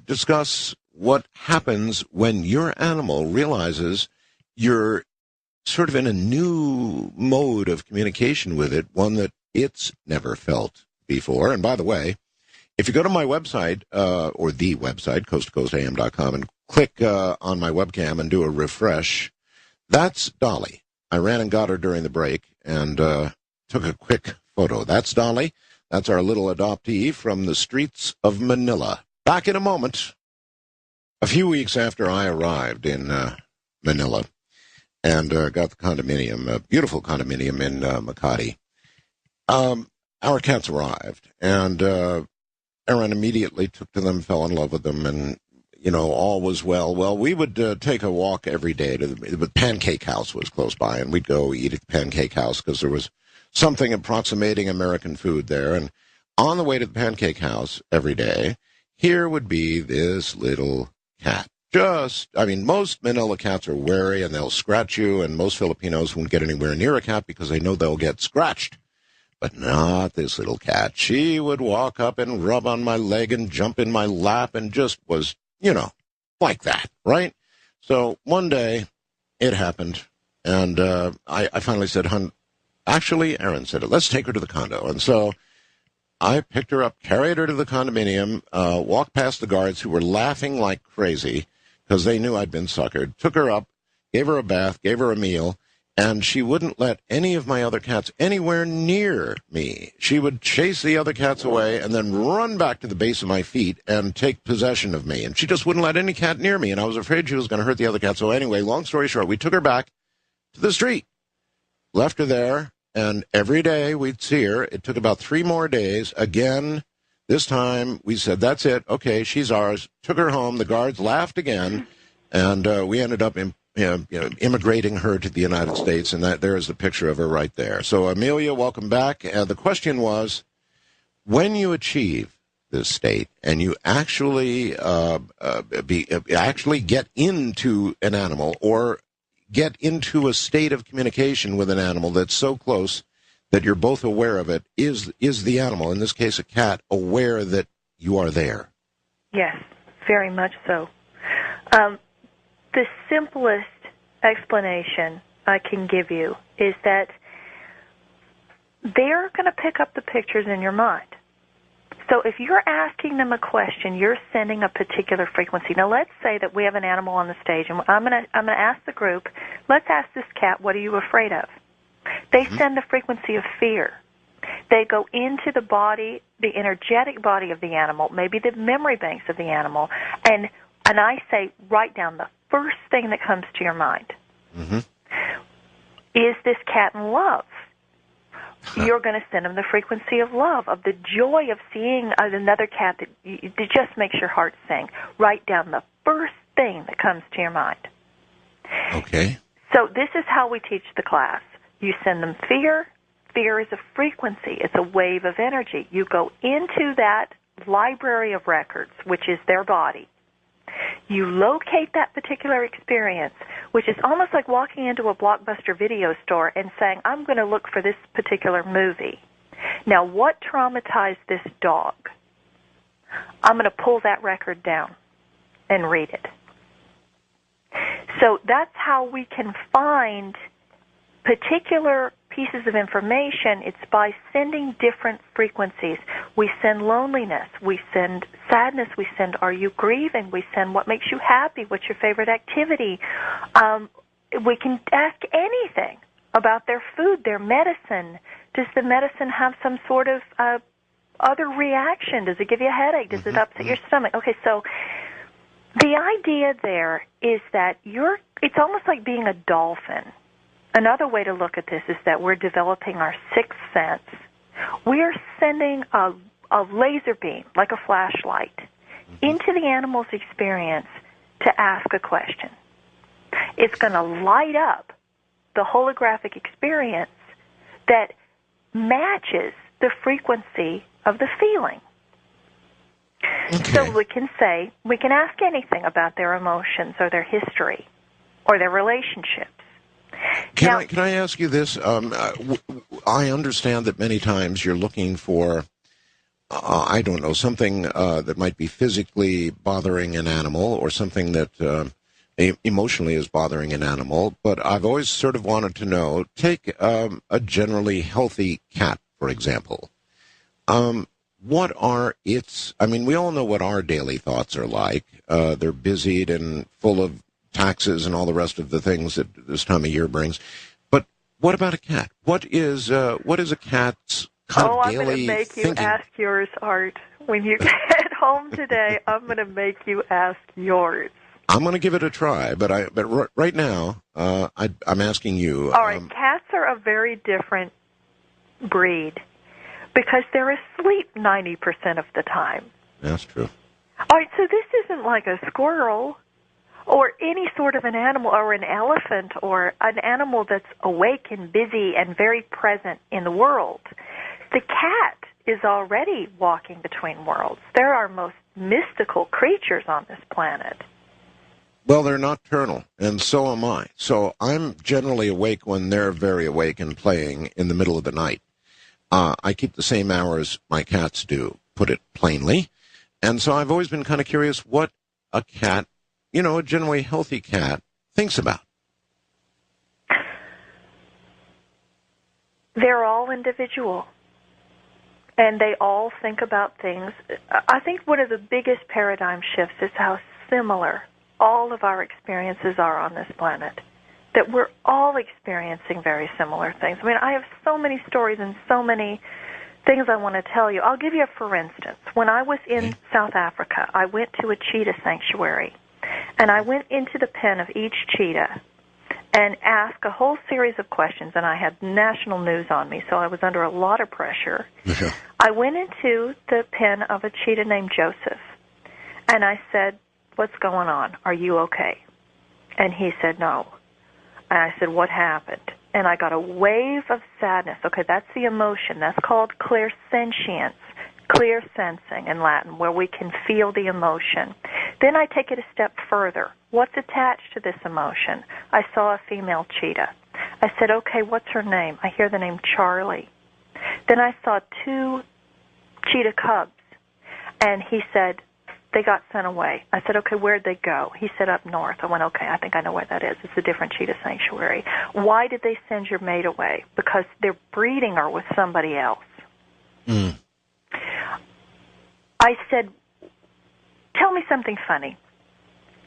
discuss what happens when your animal realizes you're sort of in a new mode of communication with it, one that it's never felt before. And by the way, if you go to my website, or the website, coasttocoastam.com, and click on my webcam and do a refresh, that's Dolly. I ran and got her during the break and took a quick photo. That's Dolly. That's our little adoptee from the streets of Manila. Back in a moment. A few weeks after I arrived in Manila and got the condominium, a beautiful condominium in Makati, our cats arrived, and Aaron immediately took to them, fell in love with them, and, all was well. Well, we would take a walk every day to the Pancake House was close by, and we'd go eat at the Pancake House because there was something approximating American food there. And on the way to the Pancake House every day, here would be this little cat. Most Manila cats are wary and they'll scratch you, and most Filipinos won't get anywhere near a cat because they know they'll get scratched. But not this little cat. She would walk up and rub on my leg and jump in my lap and just was, like that, right? So one day it happened, and I finally said, actually, Aaron said it, let's take her to the condo. And so I picked her up, carried her to the condominium, walked past the guards who were laughing like crazy because they knew I'd been suckered, took her up, gave her a bath, gave her a meal, and she wouldn't let any of my other cats anywhere near me. She would chase the other cats away and then run back to the base of my feet and take possession of me. And she just wouldn't let any cat near me, and I was afraid she was going to hurt the other cat. So anyway, long story short, we took her back to the street, left her there, and every day we'd see her. It took about 3 more days. Again, this time we said, that's it. Okay, she's ours. Took her home. The guards laughed again, and we ended up immigrating her to the United States, and there is the picture of her right there. So, Amelia, welcome back. The question was, when you achieve this state and you actually get into an animal or get into a state of communication with an animal that's so close that you're both aware of it, is the animal, in this case a cat, aware that you are there? Yes, very much so. The simplest explanation I can give you is that they're going to pick up the pictures in your mind. So if you're asking them a question, you're sending a particular frequency. Now, let's say that we have an animal on the stage, and I'm going to ask the group, let's ask this cat, what are you afraid of? They send the frequency of fear. They go into the body, the energetic body of the animal, maybe the memory banks of the animal, and I say, write down the first thing that comes to your mind. Is this cat in love? You're going to send them the frequency of love, of the joy of seeing another cat that just makes your heart sing. Write down the first thing that comes to your mind. Okay. So this is how we teach the class. You send them fear. Fear is a frequency. It's a wave of energy. You go into that library of records, which is their body. You locate that particular experience, which is almost like walking into a Blockbuster video store and saying, I'm going to look for this particular movie. Now, what traumatized this dog? I'm going to pull that record down and read it. So that's how we can find particular pieces of information. It's by sending different frequencies. We send loneliness, we send sadness, we send are you grieving, we send what makes you happy, what's your favorite activity. We can ask anything about their food, their medicine. Does the medicine have some sort of other reaction? Does it give you a headache? Does it upset your stomach? Okay, so the idea there is that it's almost like being a dolphin. Another way to look at this is that we're developing our sixth sense. We are sending a laser beam, like a flashlight, into the animal's experience to ask a question. It's going to light up the holographic experience that matches the frequency of the feeling. Okay. So we can ask anything about their emotions or their history or their relationships. Can I ask you this? I understand that many times you're looking for I don't know, something that might be physically bothering an animal or something that emotionally is bothering an animal. But I've always sort of wanted to know, take a generally healthy cat, for example. What are its, I mean, we all know what our daily thoughts are like. They're busied and full of taxes and all the rest of the things that this time of year brings. But what about a cat? What is a cat's kind of I'm going to daily make thinking? you ask yours, Art. When you get home today, I'm going to make you ask yours. I'm going to give it a try, but right now, I'm asking you. All right, cats are a very different breed because they're asleep 90% of the time. That's true. All right, so this isn't like a squirrel or any sort of an animal or an elephant or an animal that's awake and busy and very present in the world. The cat is already walking between worlds. They're our most mystical creatures on this planet. Well, they're nocturnal, and so am I. So I'm generally awake when they're very awake and playing in the middle of the night. I keep the same hours my cats do, put it plainly. And so I've always been kind of curious what a cat, a generally healthy cat, thinks about. They're all individual, and they all think about things. I think one of the biggest paradigm shifts is how similar all of our experiences are on this planet, that we're all experiencing very similar things. I mean, I have so many stories and so many things I want to tell you. I'll give you a for instance. When I was in South Africa, I went to a cheetah sanctuary, and I went into the pen of each cheetah and asked a whole series of questions, and I had national news on me, so I was under a lot of pressure. Yeah. I went into the pen of a cheetah named Joseph, and I said, "What's going on? Are you okay?" And he said, "No." And I said, "What happened?" And I got a wave of sadness. Okay, that's the emotion. That's called clairsentience, clear sensing in Latin, where we can feel the emotion. Then I take it a step further. What's attached to this emotion? I saw a female cheetah. I said, "Okay, what's her name?" I hear the name Charlie. Then I saw 2 cheetah cubs, and he said, "They got sent away." I said, "Okay, where'd they go?" He said, "Up north." I went, "Okay, I think I know where that is. It's a different cheetah sanctuary." "Why did they send your mate away?" "Because they're breeding her with somebody else." Mm. I said, "Tell me something funny.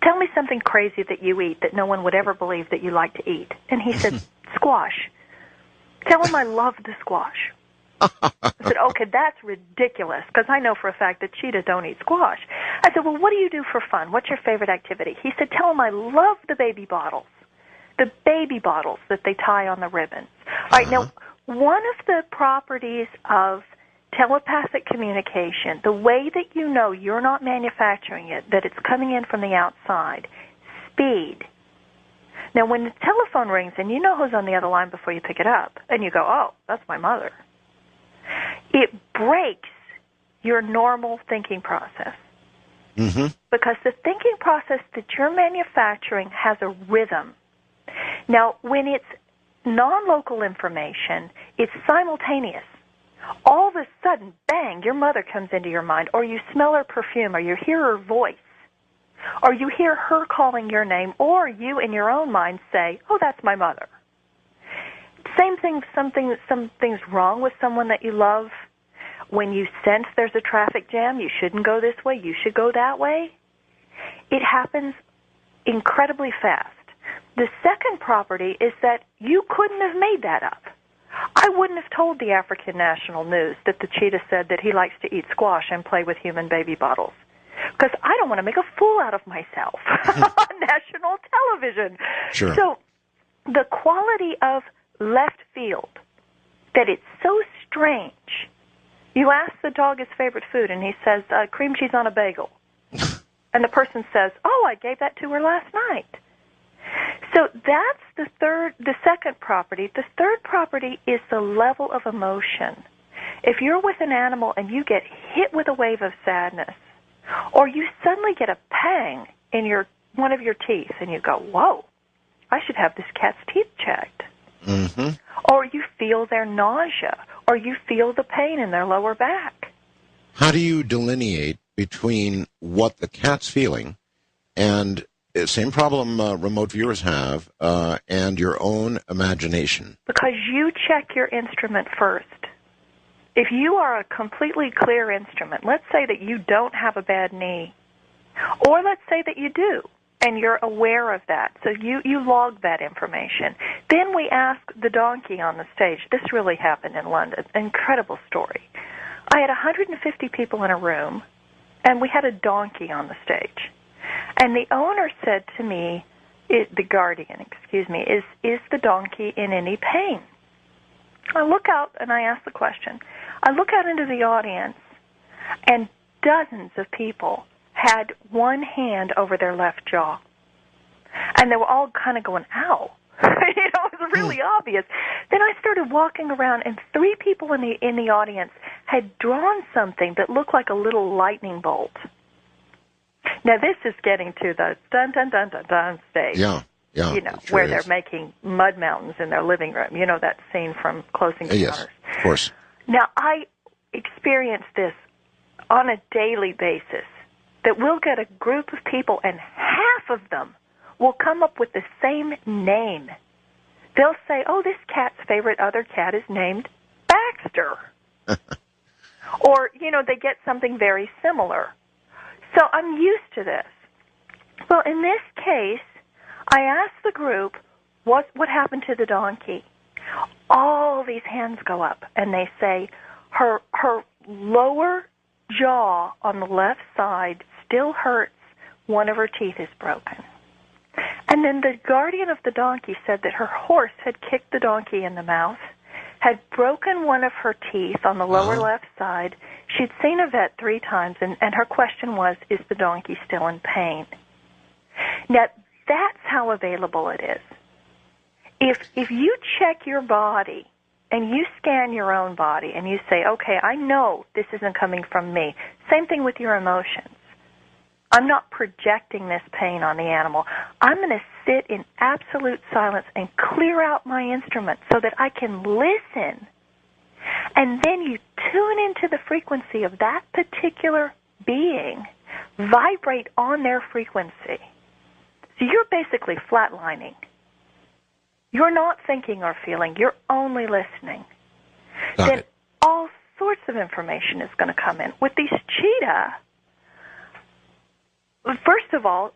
Tell me something crazy that you eat that no one would ever believe that you like to eat." And he said, "Squash." "Tell him I love the squash." I said, "Okay, that's ridiculous, because I know for a fact that cheetah don't eat squash." I said, "Well, what do you do for fun? What's your favorite activity?" He said, "Tell him I love the baby bottles that they tie on the ribbons." All right, now, one of the properties of telepathic communication, the way that you know you're not manufacturing it, that it's coming in from the outside, speed. Now, when the telephone rings and you know who's on the other line before you pick it up, and you go, "Oh, that's my mother," it breaks your normal thinking process. Mm-hmm. Because the thinking process that you're manufacturing has a rhythm. Now, when it's non-local information, it's simultaneous. All of a sudden, bang, your mother comes into your mind, or you smell her perfume, or you hear her voice, or you hear her calling your name, or you in your own mind say, "Oh, that's my mother." Same thing, something's wrong with someone that you love. When you sense there's a traffic jam, you shouldn't go this way, you should go that way. It happens incredibly fast. The second property is that you couldn't have made that up. I wouldn't have told the African National News that the cheetah said that he likes to eat squash and play with human baby bottles, because I don't want to make a fool out of myself on national television. Sure. So the quality of left field, that it's so strange. You ask the dog his favorite food, and he says, "Cream cheese on a bagel." And the person says, "Oh, I gave that to her last night." So that's the second property. The third property is the level of emotion. If you're with an animal and you get hit with a wave of sadness, or you suddenly get a pang in one of your teeth, and you go, "Whoa, I should have this cat's teeth checked." Mm-hmm. Or you feel their nausea, or you feel the pain in their lower back. How do you delineate between what the cat's feeling and same problem remote viewers have and your own imagination? Because you check your instrument first. If you are a completely clear instrument, let's say that you don't have a bad knee, or let's say that you do, and you're aware of that, so you log that information. Then we ask the donkey on the stage. This really happened in London. Incredible story. I had 150 people in a room, and we had a donkey on the stage. And the owner said to me, the guardian, is the donkey in any pain? I look out and I ask the question. I look out into the audience, and dozens of people had one hand over their left jaw. And they were all kind of going, ow. It was really obvious. Then I started walking around, and 3 people in the audience had drawn something that looked like a little lightning bolt. Now, this is getting to the dun-dun-dun-dun-dun stage. Yeah. Where they're making mud mountains in their living room. You know that scene from Close Encounters. Yes, of course. Now, I experience this on a daily basis, that we'll get a group of people, and half of them will come up with the same name. They'll say, oh, this cat's favorite other cat is named Baxter. Or, they get something very similar. So I'm used to this. Well, in this case, I asked the group, what happened to the donkey? All these hands go up, and they say, her lower jaw on the left side still hurts. One of her teeth is broken. And then the guardian of the donkey said that her horse had kicked the donkey in the mouth, had broken one of her teeth on the lower left side. She'd seen a vet 3 times, and her question was, is the donkey still in pain? Now, that's how available it is. If you check your body and you scan your own body and you say, okay, I know this isn't coming from me. Same thing with your emotions. I'm not projecting this pain on the animal. I'm going to sit in absolute silence and clear out my instrument so that I can listen. And then you tune into the frequency of that particular being, vibrate on their frequency. So you're basically flatlining. You're not thinking or feeling. You're only listening. Then all sorts of information is going to come in. With these cheetah, first of all,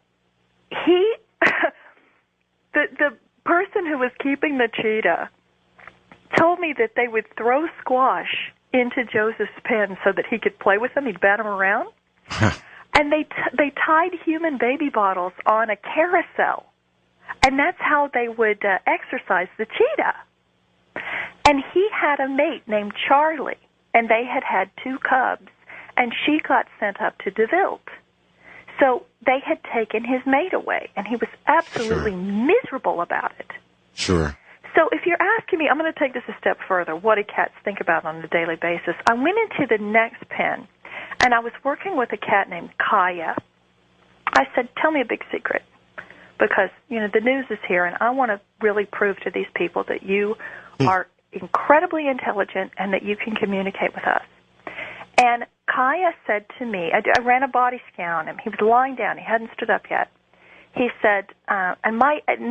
the person who was keeping the cheetah told me that they would throw squash into Joseph's pen so that he could play with them. He'd bat them around. And they tied human baby bottles on a carousel. And that's how they would exercise the cheetah. And he had a mate named Charlie, and they had 2 cubs, and she got sent up to DeVilt. So they had taken his mate away, and he was absolutely miserable about it. Sure. So if you're asking me, I'm going to take this a step further. What do cats think about on a daily basis? I went into the next pen, and I was working with a cat named Kaya. I said, tell me a big secret, because, the news is here, and I want to really prove to these people that you are incredibly intelligent and that you can communicate with us. And Kaya said to me, I ran a body scan on him. He was lying down. He hadn't stood up yet. He said, and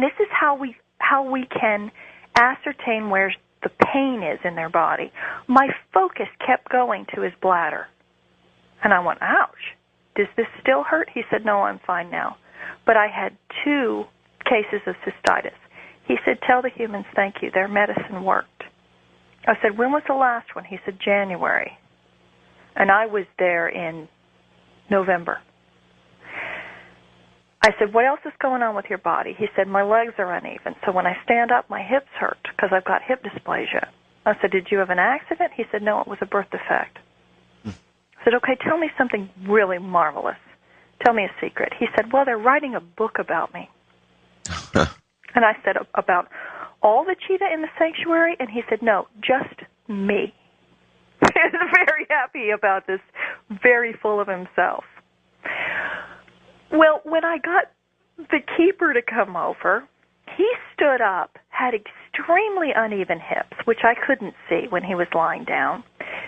this is how we can ascertain where the pain is in their body. My focus kept going to his bladder. And I went, ouch, does this still hurt? He said, no, I'm fine now. But I had 2 cases of cystitis. He said, tell the humans thank you. Their medicine worked. I said, when was the last one? He said, January. And I was there in November. I said, what else is going on with your body? He said, my legs are uneven. So when I stand up, my hips hurt because I've got hip dysplasia. I said, did you have an accident? He said, no, it was a birth defect. I said, okay, tell me something really marvelous. Tell me a secret. He said, well, they're writing a book about me. And I said, about all the cheetah in the sanctuary? And he said, no, just me. He was very happy about this, very full of himself. Well, when I got the keeper to come over, he stood up, had extremely uneven hips, which I couldn't see when he was lying down.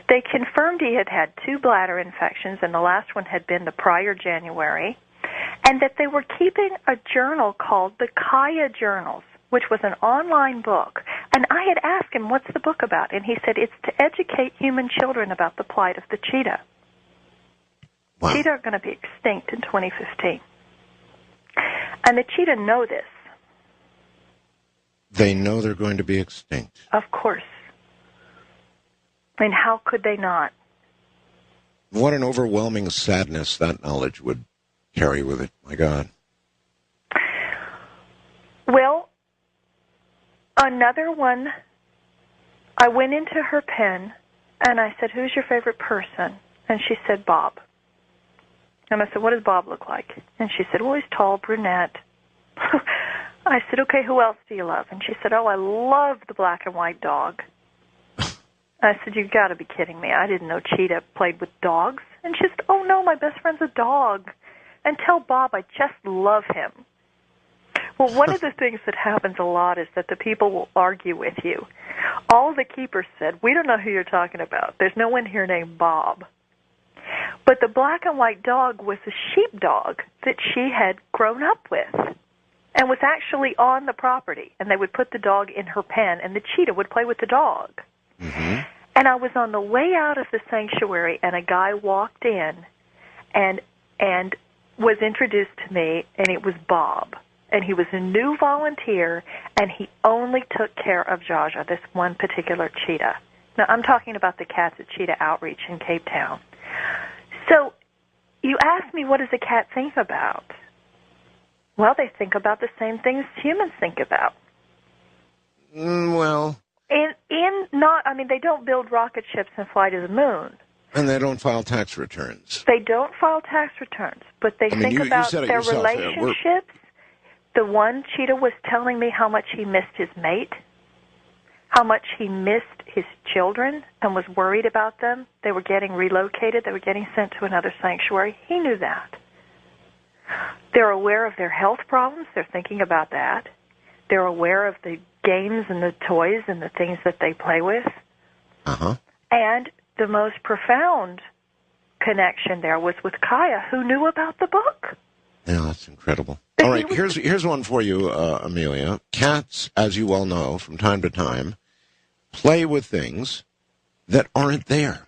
They confirmed he had had 2 bladder infections, and the last one had been the prior January, and that they were keeping a journal called the Kaya Journals, which was an online book. And I had asked him, what's the book about? And he said, it's to educate human children about the plight of the cheetah. Wow. Cheetah are going to be extinct in 2015. And the cheetah know this. They know they're going to be extinct. Of course. I mean, how could they not? What an overwhelming sadness that knowledge would carry with it. My God. Well, another one, I went into her pen, and I said, who's your favorite person? And she said, Bob. And I said, what does Bob look like? And she said, well, he's tall, brunette. I said, okay, who else do you love? And she said, oh, I love the black and white dog. I said, you've got to be kidding me. I didn't know Cheetah played with dogs. And she said, oh, no, my best friend's a dog. And tell Bob I just love him. Well, one of the things that happens a lot is that the people will argue with you. All the keepers said, we don't know who you're talking about. There's no one here named Bob. But the black and white dog was a sheepdog that she had grown up with and was actually on the property. And they would put the dog in her pen, and the cheetah would play with the dog. Mm-hmm. And I was on the way out of the sanctuary, and a guy walked in and was introduced to me, and it was Bob. And he was a new volunteer, and he only took care of Jaja, this one particular cheetah. Now, I'm talking about the cats at Cheetah Outreach in Cape Town. So you asked me, what does a cat think about? Well, they think about the same things humans think about. They don't build rocket ships and fly to the moon. And they don't file tax returns. They don't file tax returns, but they think about their relationships. The one cheetah was telling me how much he missed his mate, how much he missed his children and was worried about them. They were getting relocated. They were getting sent to another sanctuary. He knew that. They're aware of their health problems. They're thinking about that. They're aware of the games and the toys and the things that they play with. Uh-huh. And the most profound connection there was with Kaya, who knew about the book. Yeah, that's incredible. All right, here's one for you, Amelia. Cats, as you well know, from time to time, play with things that aren't there.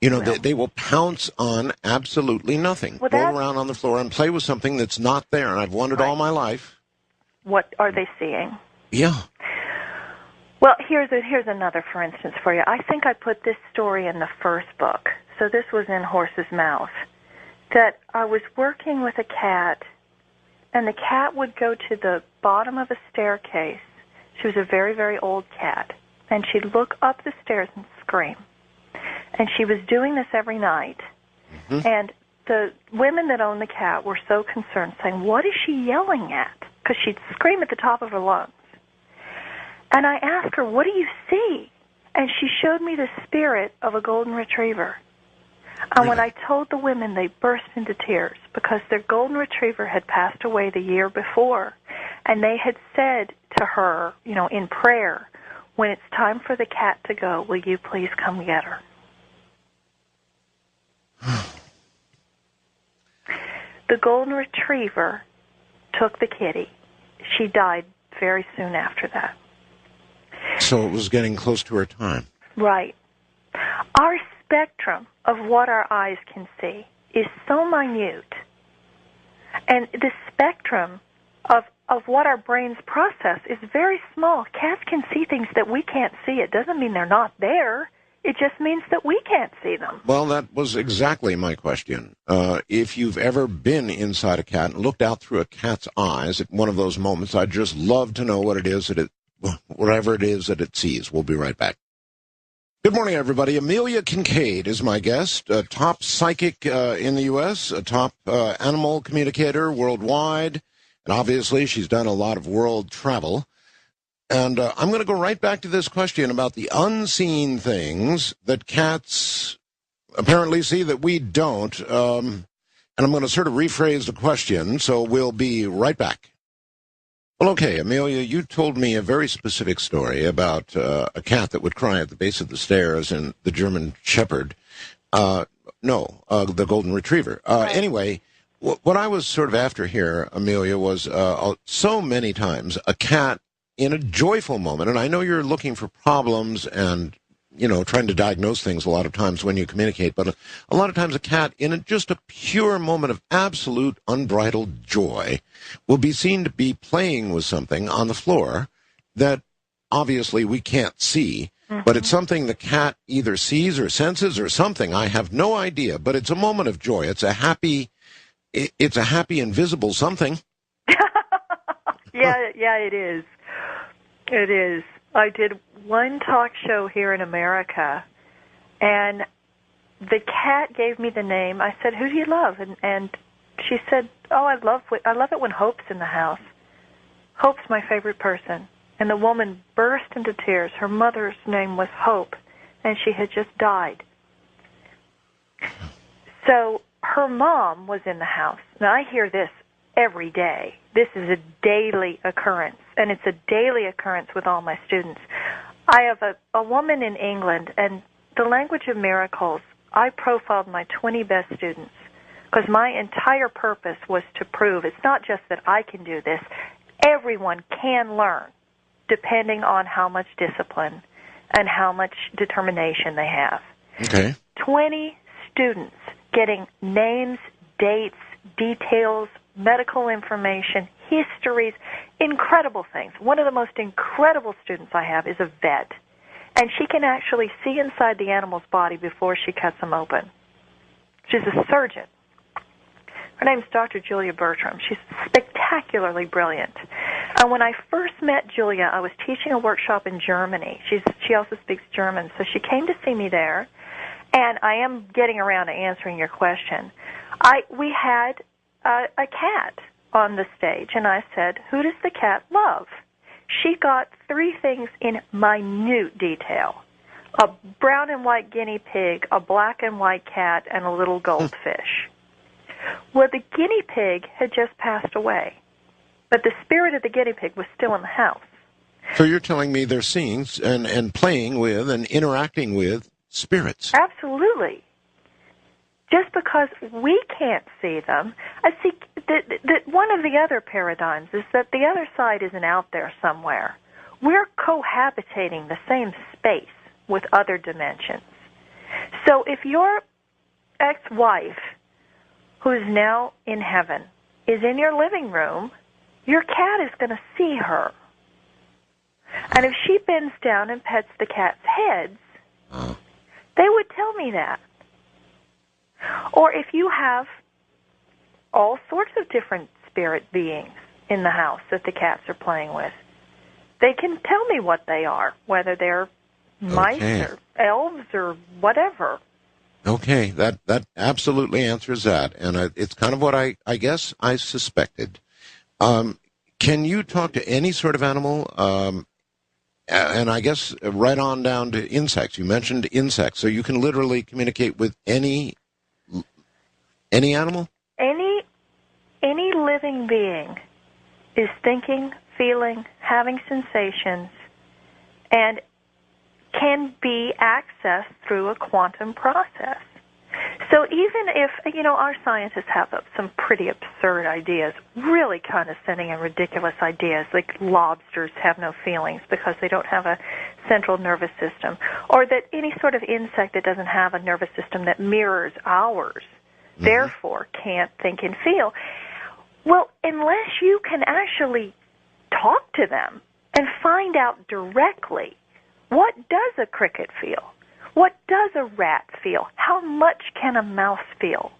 You know, they will pounce on absolutely nothing. Roll around on the floor and play with something that's not there. And I've wondered all my life. What are they seeing? Yeah. Well, here's another, for instance, for you. I think I put this story in the first book. So this was in Horse's Mouth. That I was working with a cat, and the cat would go to the bottom of a staircase. She was a very, very old cat. And she'd look up the stairs and scream. And she was doing this every night. Mm-hmm. And the women that owned the cat were so concerned, saying, what is she yelling at? Because she'd scream at the top of her lungs. And I asked her, what do you see? And she showed me the spirit of a golden retriever. And when I told the women, they burst into tears because their golden retriever had passed away the year before. And they had said to her, you know, in prayer, when it's time for the cat to go, will you please come get her? The golden retriever took the kitty. She died very soon after that. So it was getting close to her time. Right. Our spectrum of what our eyes can see is so minute. And the spectrum of what our brains process is very small. Cats can see things that we can't see. It doesn't mean they're not there. It just means that we can't see them. Well, that was exactly my question. If you've ever been inside a cat and looked out through a cat's eyes at one of those moments, I'd just love to know what it is whatever it is that it sees. We'll be right back. Good morning, everybody. Amelia Kincaid is my guest, a top psychic in the U.S., a top animal communicator worldwide, and obviously she's done a lot of world travel. And I'm going to go right back to this question about the unseen things that cats apparently see that we don't. And I'm going to sort of rephrase the question, so we'll be right back. Well, okay, Amelia, you told me a very specific story about a cat that would cry at the base of the stairs and the German Shepherd. The Golden Retriever. Right. Anyway, what I was sort of after here, Amelia, was so many times a cat in a joyful moment, and I know you're looking for problems and, trying to diagnose things a lot of times when you communicate, but a lot of times a cat in just a pure moment of absolute unbridled joy will be seen to be playing with something on the floor that obviously we can't see. But it's something the cat either sees or senses or something. I have no idea, but it's a moment of joy. It's a happy invisible something. Yeah, it is. It is. I did one talk show here in America, and the cat gave me the name. I said, "Who do you love?" And she said, "Oh, I love it when Hope's in the house. Hope's my favorite person." And the woman burst into tears. Her mother's name was Hope, and she had just died. So her mom was in the house. Now, I hear this every day. This is a daily occurrence, and it's a daily occurrence with all my students. I have a woman in England, and the language of miracles, I profiled my 20 best students because my entire purpose was to prove it's not just that I can do this. Everyone can learn, depending on how much discipline and how much determination they have. Okay. 20 students getting names, dates, details, medical information, histories, incredible things. One of the most incredible students I have is a vet, and she can actually see inside the animal's body before she cuts them open. She's a surgeon. Her name's Dr. Julia Bertram. She's spectacularly brilliant. And when I first met Julia, I was teaching a workshop in Germany. She also speaks German, so she came to see me there. And I am getting around to answering your question. We had a cat on the stage, and I said, "Who does the cat love?" She got 3 things in minute detail: a brown and white guinea pig, a black and white cat, and a little goldfish. Well, the guinea pig had just passed away, but the spirit of the guinea pig was still in the house. So you're telling me they're seeing and playing with and interacting with spirits. Absolutely. Just because we can't see them, I see that one of the other paradigms is that the other side isn't out there somewhere. We're cohabitating the same space with other dimensions. So if your ex-wife, who is now in heaven, is in your living room, your cat is going to see her. And if she bends down and pets the cat's heads, they would tell me that. Or if you have all sorts of different spirit beings in the house that the cats are playing with, they can tell me what they are, whether they're mice or elves or whatever. Okay, that absolutely answers that, and it's kind of what I guess I suspected. Can you talk to any sort of animal? And I guess right on down to insects. You mentioned insects, so you can literally communicate with any animal? Any living being is thinking, feeling, having sensations, and can be accessed through a quantum process. So even if, our scientists have some pretty absurd ideas, really condescending and ridiculous ideas, like lobsters have no feelings because they don't have a central nervous system, or that any sort of insect that doesn't have a nervous system that mirrors ours, therefore can't think and feel. Well, unless you can actually talk to them and find out directly, what does a cricket feel? What does a rat feel? How much can a mouse feel?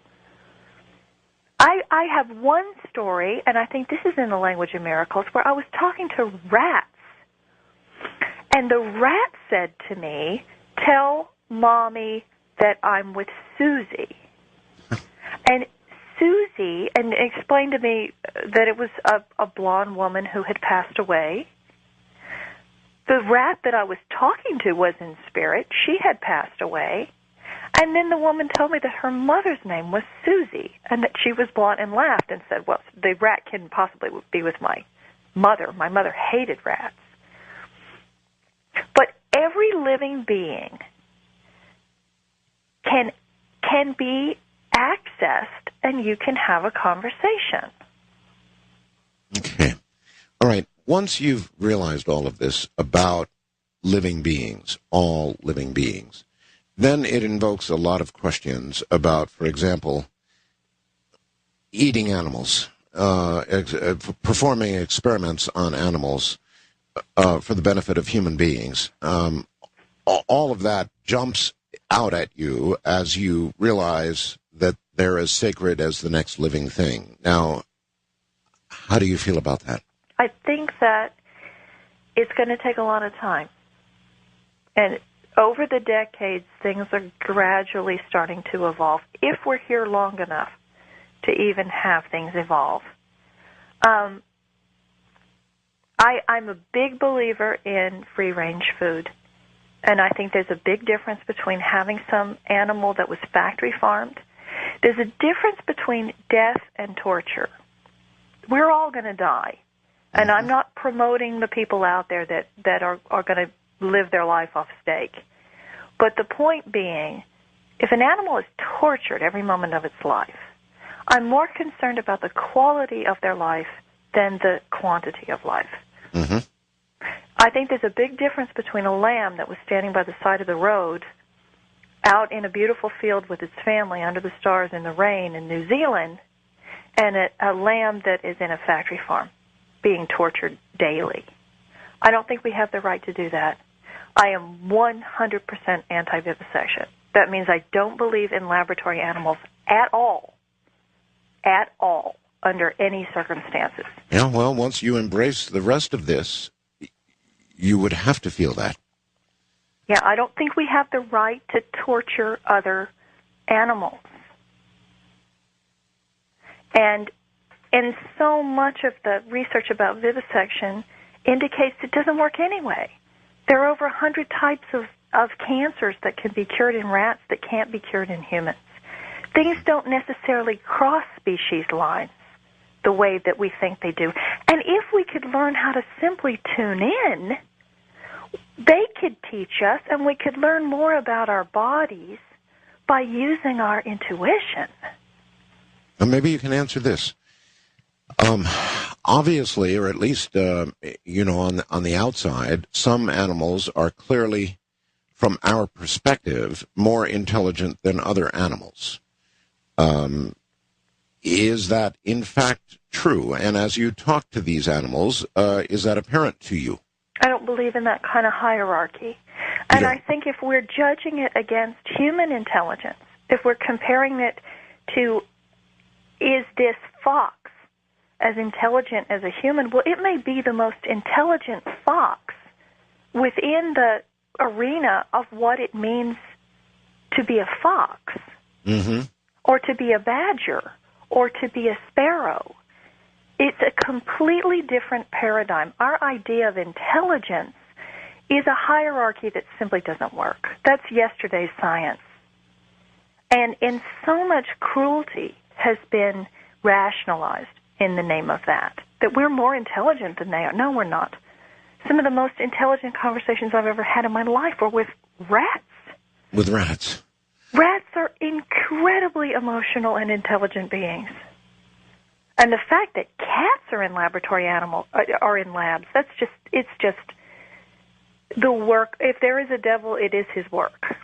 I have one story, and I think this is in the language of miracles, where I was talking to rats. And the rat said to me, "Tell Mommy that I'm with Susie." And Susie, and explained to me that it was a blonde woman who had passed away. The rat that I was talking to was in spirit. She had passed away. And then the woman told me that her mother's name was Susie and that she was blonde, and laughed and said, "Well, the rat couldn't possibly be with my mother. My mother hated rats. But every living being can be accessed, and you can have a conversation. Okay. All right. Once you've realized all of this about living beings, all living beings, then it invokes a lot of questions about, for example, eating animals, performing experiments on animals for the benefit of human beings. All of that jumps out at you as you realize that they're as sacred as the next living thing. Now, how do you feel about that? I think that it's going to take a lot of time. And over the decades, things are gradually starting to evolve, if we're here long enough to even have things evolve. I'm a big believer in free-range food, and I think there's a big difference between having some animal that was factory farmed. There's a difference between death and torture. We're all going to die, and I'm not promoting the people out there that are going to live their life off steak. But the point being, if an animal is tortured every moment of its life, I'm more concerned about the quality of their life than the quantity of life. Mm-hmm. I think there's a big difference between a lamb that was standing by the side of the road out in a beautiful field with its family under the stars in the rain in New Zealand and a lamb that is in a factory farm being tortured daily. I don't think we have the right to do that. I am 100% anti-vivisection. That means I don't believe in laboratory animals at all, under any circumstances. Yeah, well, once you embrace the rest of this, you would have to feel that. Yeah, I don't think we have the right to torture other animals. And so much of the research about vivisection indicates it doesn't work anyway. There are over 100 types of cancers that can be cured in rats that can't be cured in humans. Things don't necessarily cross species lines the way that we think they do. And if we could learn how to simply tune in, they could teach us, and we could learn more about our bodies by using our intuition. And maybe you can answer this. Obviously, or at least, on the outside, some animals are clearly, from our perspective, more intelligent than other animals. Is that, in fact, true? And as you talk to these animals, is that apparent to you? I don't believe in that kind of hierarchy. And I think if we're judging it against human intelligence, if we're comparing it to, is this fox as intelligent as a human? Well, it may be the most intelligent fox within the arena of what it means to be a fox, or to be a badger, or to be a sparrow. It's a completely different paradigm. Our idea of intelligence is a hierarchy that simply doesn't work. That's yesterday's science. And so much cruelty has been rationalized in the name of that we're more intelligent than they are. No, we're not. Some of the most intelligent conversations I've ever had in my life were with rats. With rats? Rats are incredibly emotional and intelligent beings. And the fact that cats are in are in labs, it's just the work. If there is a devil, it is his work.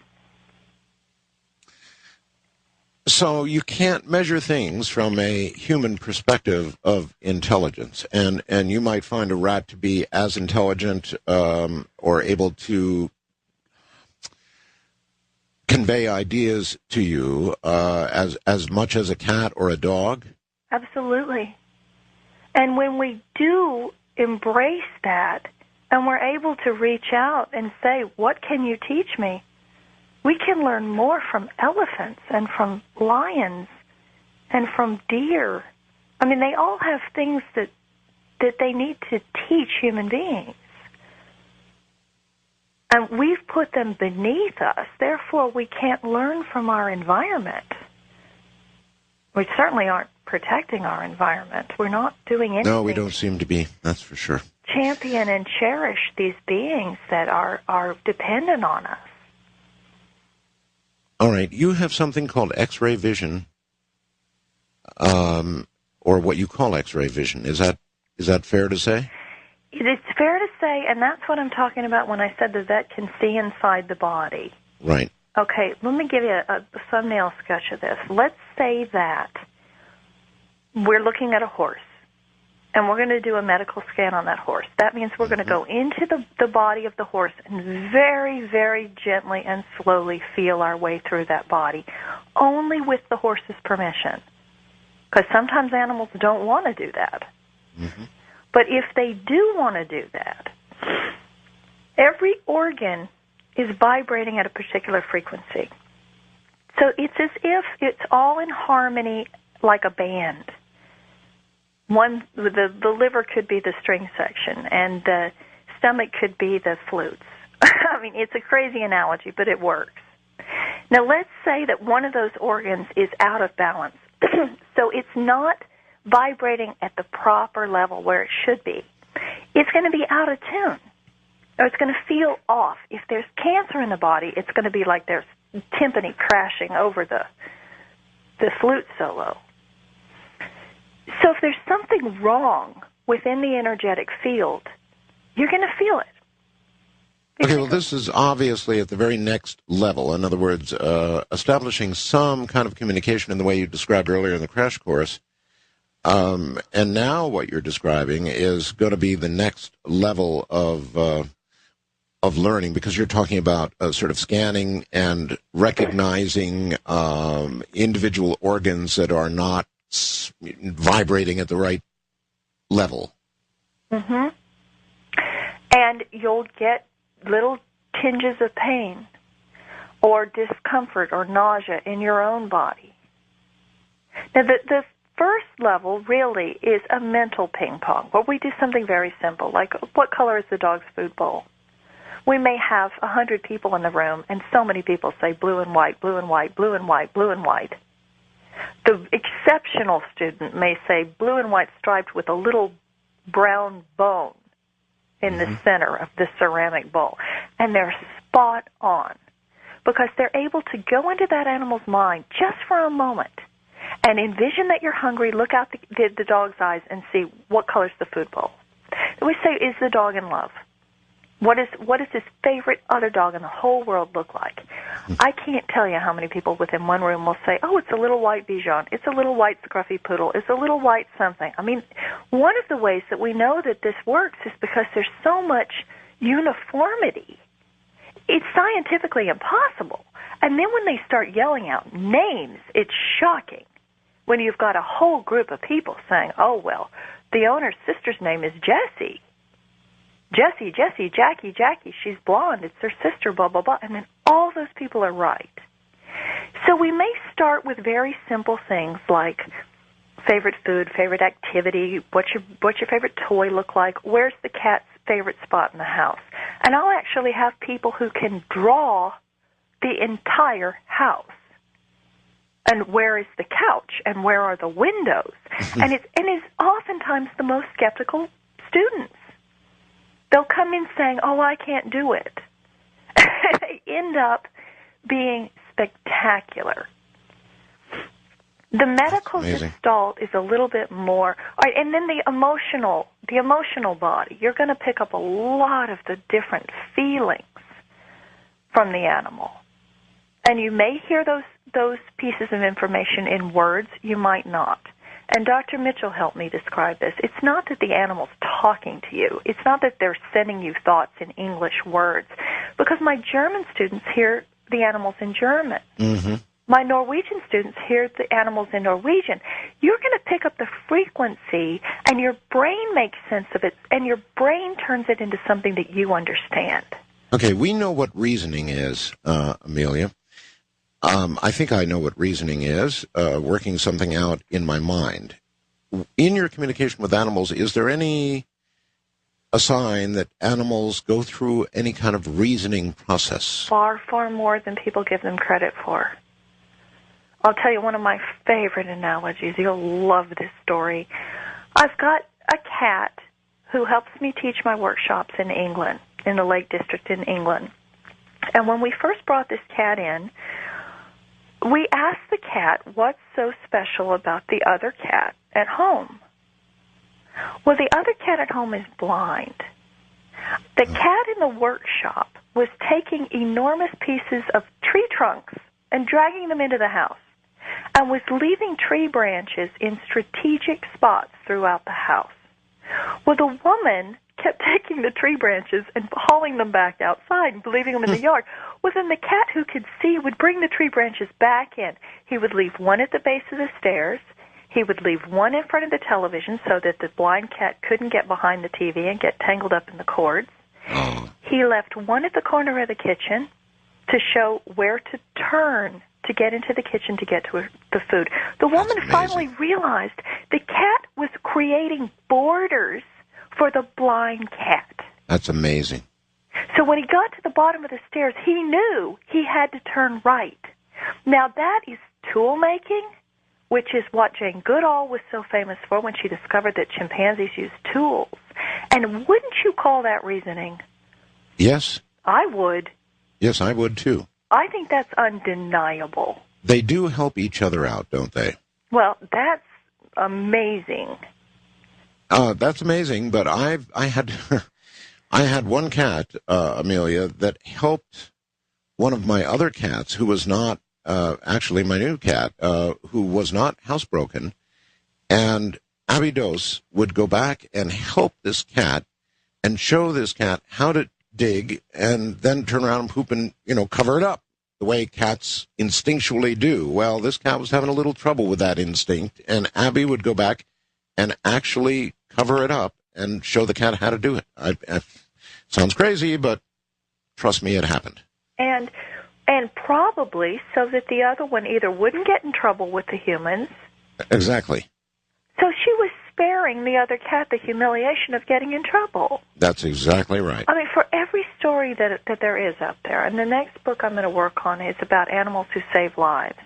So you can't measure things from a human perspective of intelligence, and you might find a rat to be as intelligent or able to convey ideas to you as much as a cat or a dog? Absolutely. And when we do embrace that, and we're able to reach out and say, what can you teach me? We can learn more from elephants and from lions and from deer. I mean, they all have things that they need to teach human beings. And we've put them beneath us. Therefore, we can't learn from our environment. We certainly aren't protecting our environment. We're not doing anything. No, we don't seem to be. That's for sure. Champion and cherish these beings that are dependent on us. All right. You have something called X-ray vision, or what you call X-ray vision. Is that fair to say? It's fair to say, and that's what I'm talking about when I said the vet can see inside the body. Right. Okay, let me give you a thumbnail sketch of this. Let's say that we're looking at a horse, and we're going to do a medical scan on that horse. That means we're going to go into the body of the horse and very, very gently and slowly feel our way through that body, only with the horse's permission. Because sometimes animals don't want to do that. Mm-hmm. But if they do want to do that, every organ is vibrating at a particular frequency. So it's as if it's all in harmony like a band. The liver could be the string section, and the stomach could be the flutes. I mean, it's a crazy analogy, but it works. Now, let's say that one of those organs is out of balance. So it's not vibrating at the proper level where it should be. It's going to be out of tune, or it's going to feel off. If there's cancer in the body, it's going to be like there's timpani crashing over the flute solo. So if there's something wrong within the energetic field, you're going to feel it. Okay, well, this is obviously at the very next level. In other words, establishing some kind of communication in the way you described earlier in the crash course. And now what you're describing is going to be the next level of learning, because you're talking about sort of scanning and recognizing individual organs that are not vibrating at the right level. Mm-hmm. And you'll get little tinges of pain or discomfort or nausea in your own body. Now, the first level really is a mental ping pong, where we do something very simple, like what color is the dog's food bowl? We may have 100 people in the room, and so many people say blue and white, blue and white, blue and white, blue and white. The exceptional student may say blue and white striped with a little brown bone in the center of the ceramic bowl. And they're spot on, because they're able to go into that animal's mind just for a moment and envision that you're hungry, look out the dog's eyes and see what color's the food bowl. Then we say, is the dog in love? What does his favorite other dog in the whole world look like? I can't tell you how many people within one room will say, oh, it's a little white Bichon, it's a little white scruffy poodle, it's a little white something. I mean, one of the ways that we know that this works is because there's so much uniformity. It's scientifically impossible. And then when they start yelling out names, it's shocking. When you've got a whole group of people saying, oh, well, the owner's sister's name is Jessie. Jessie, Jackie, she's blonde, it's her sister, blah, blah, blah. And then all those people are right. So we may start with very simple things like favorite food, favorite activity, what's your favorite toy look like, where's the cat's favorite spot in the house. And I'll actually have people who can draw the entire house. And where is the couch? And where are the windows? and it's oftentimes the most skeptical students. They'll come in saying, oh, I can't do it. They end up being spectacular. The medical gestalt is a little bit more, and then the emotional body. You're going to pick up a lot of the different feelings from the animal. And you may hear those pieces of information in words, you might not. And Dr. Mitchell helped me describe this. It's not that the animal's talking to you. It's not that they're sending you thoughts in English words. Because my German students hear the animals in German. Mm-hmm. My Norwegian students hear the animals in Norwegian. You're going to pick up the frequency, and your brain makes sense of it, and your brain turns it into something that you understand. Okay, we know what reasoning is, Amelia. I think I know what reasoning is, working something out in my mind. In your communication with animals, is there a sign that animals go through any kind of reasoning process? Far, far more than people give them credit for. I'll tell you one of my favorite analogies. You'll love this story. I've got a cat who helps me teach my workshops in England, in the Lake District in England. And when we first brought this cat in, we asked the cat what's so special about the other cat at home. Well, the other cat at home is blind. The cat in the workshop was taking enormous pieces of tree trunks and dragging them into the house, and was leaving tree branches in strategic spots throughout the house. Well, the woman kept taking the tree branches and hauling them back outside and leaving them in the yard. Well, then the cat, who could see, would bring the tree branches back in. He would leave one at the base of the stairs. He would leave one in front of the television so that the blind cat couldn't get behind the TV and get tangled up in the cords. He left one at the corner of the kitchen to show where to turn to get into the kitchen to get to the food. The woman finally realized the cat was creating borders for the blind cat. That's amazing. So when he got to the bottom of the stairs, he knew he had to turn right. Now that is tool making, which is what Jane Goodall was so famous for when she discovered that chimpanzees use tools. And wouldn't you call that reasoning? Yes. I would. Yes, I would too. I think that's undeniable. They do help each other out, don't they? Well, that's amazing. That's amazing, but I had I had one cat, Amelia, that helped one of my other cats who was not actually my new cat, who was not housebroken, and Abby Dose would go back and help this cat and show this cat how to dig and then turn around and poop and, cover it up the way cats instinctually do. Well, this cat was having a little trouble with that instinct, and Abby would go back and actually cover it up and show the cat how to do it. Sounds crazy, but trust me, it happened. And probably so that the other one either wouldn't get in trouble with the humans. Exactly. So she was sparing the other cat the humiliation of getting in trouble. That's exactly right. I mean, for every story that there is out there, and the next book I'm going to work on is about animals who save lives,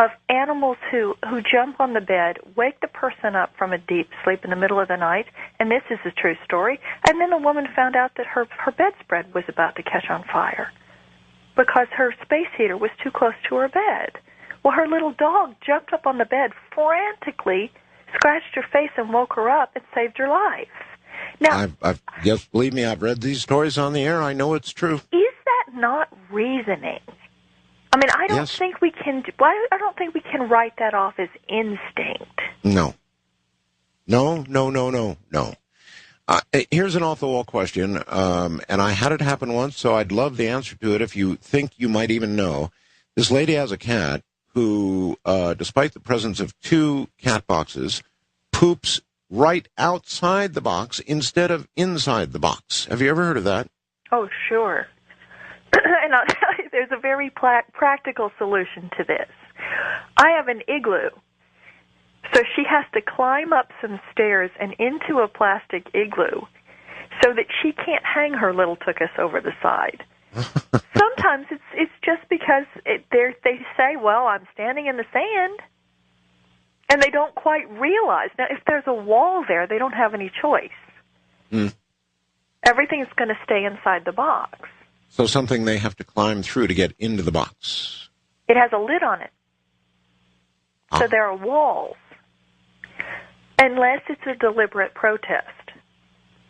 of animals who jump on the bed, wake the person up from a deep sleep in the middle of the night, and this is a true story, and then the woman found out that her bedspread was about to catch on fire because her space heater was too close to her bed. Well, her little dog jumped up on the bed frantically, scratched her face and woke her up and saved her life. Now, yes, believe me, I've read these stories on the air. I know it's true. Is that not reasoning? I mean, I don't think we can. I don't think we can write that off as instinct. No. Here's an off-the-wall question, and I had it happen once, so I'd love the answer to it if you think you might even know. This lady has a cat who, despite the presence of 2 cat boxes, poops right outside the box instead of inside the box. Have you ever heard of that? Oh, sure. And I'll tell you, there's a very practical solution to this. I have an igloo, so she has to climb up some stairs and into a plastic igloo so that she can't hang her little tuchus over the side. Sometimes it's just because they say, well, I'm standing in the sand, and they don't quite realize. Now, if there's a wall there, they don't have any choice. Everything's going to stay inside the box. So something they have to climb through to get into the box. It has a lid on it. So there are walls. Unless it's a deliberate protest.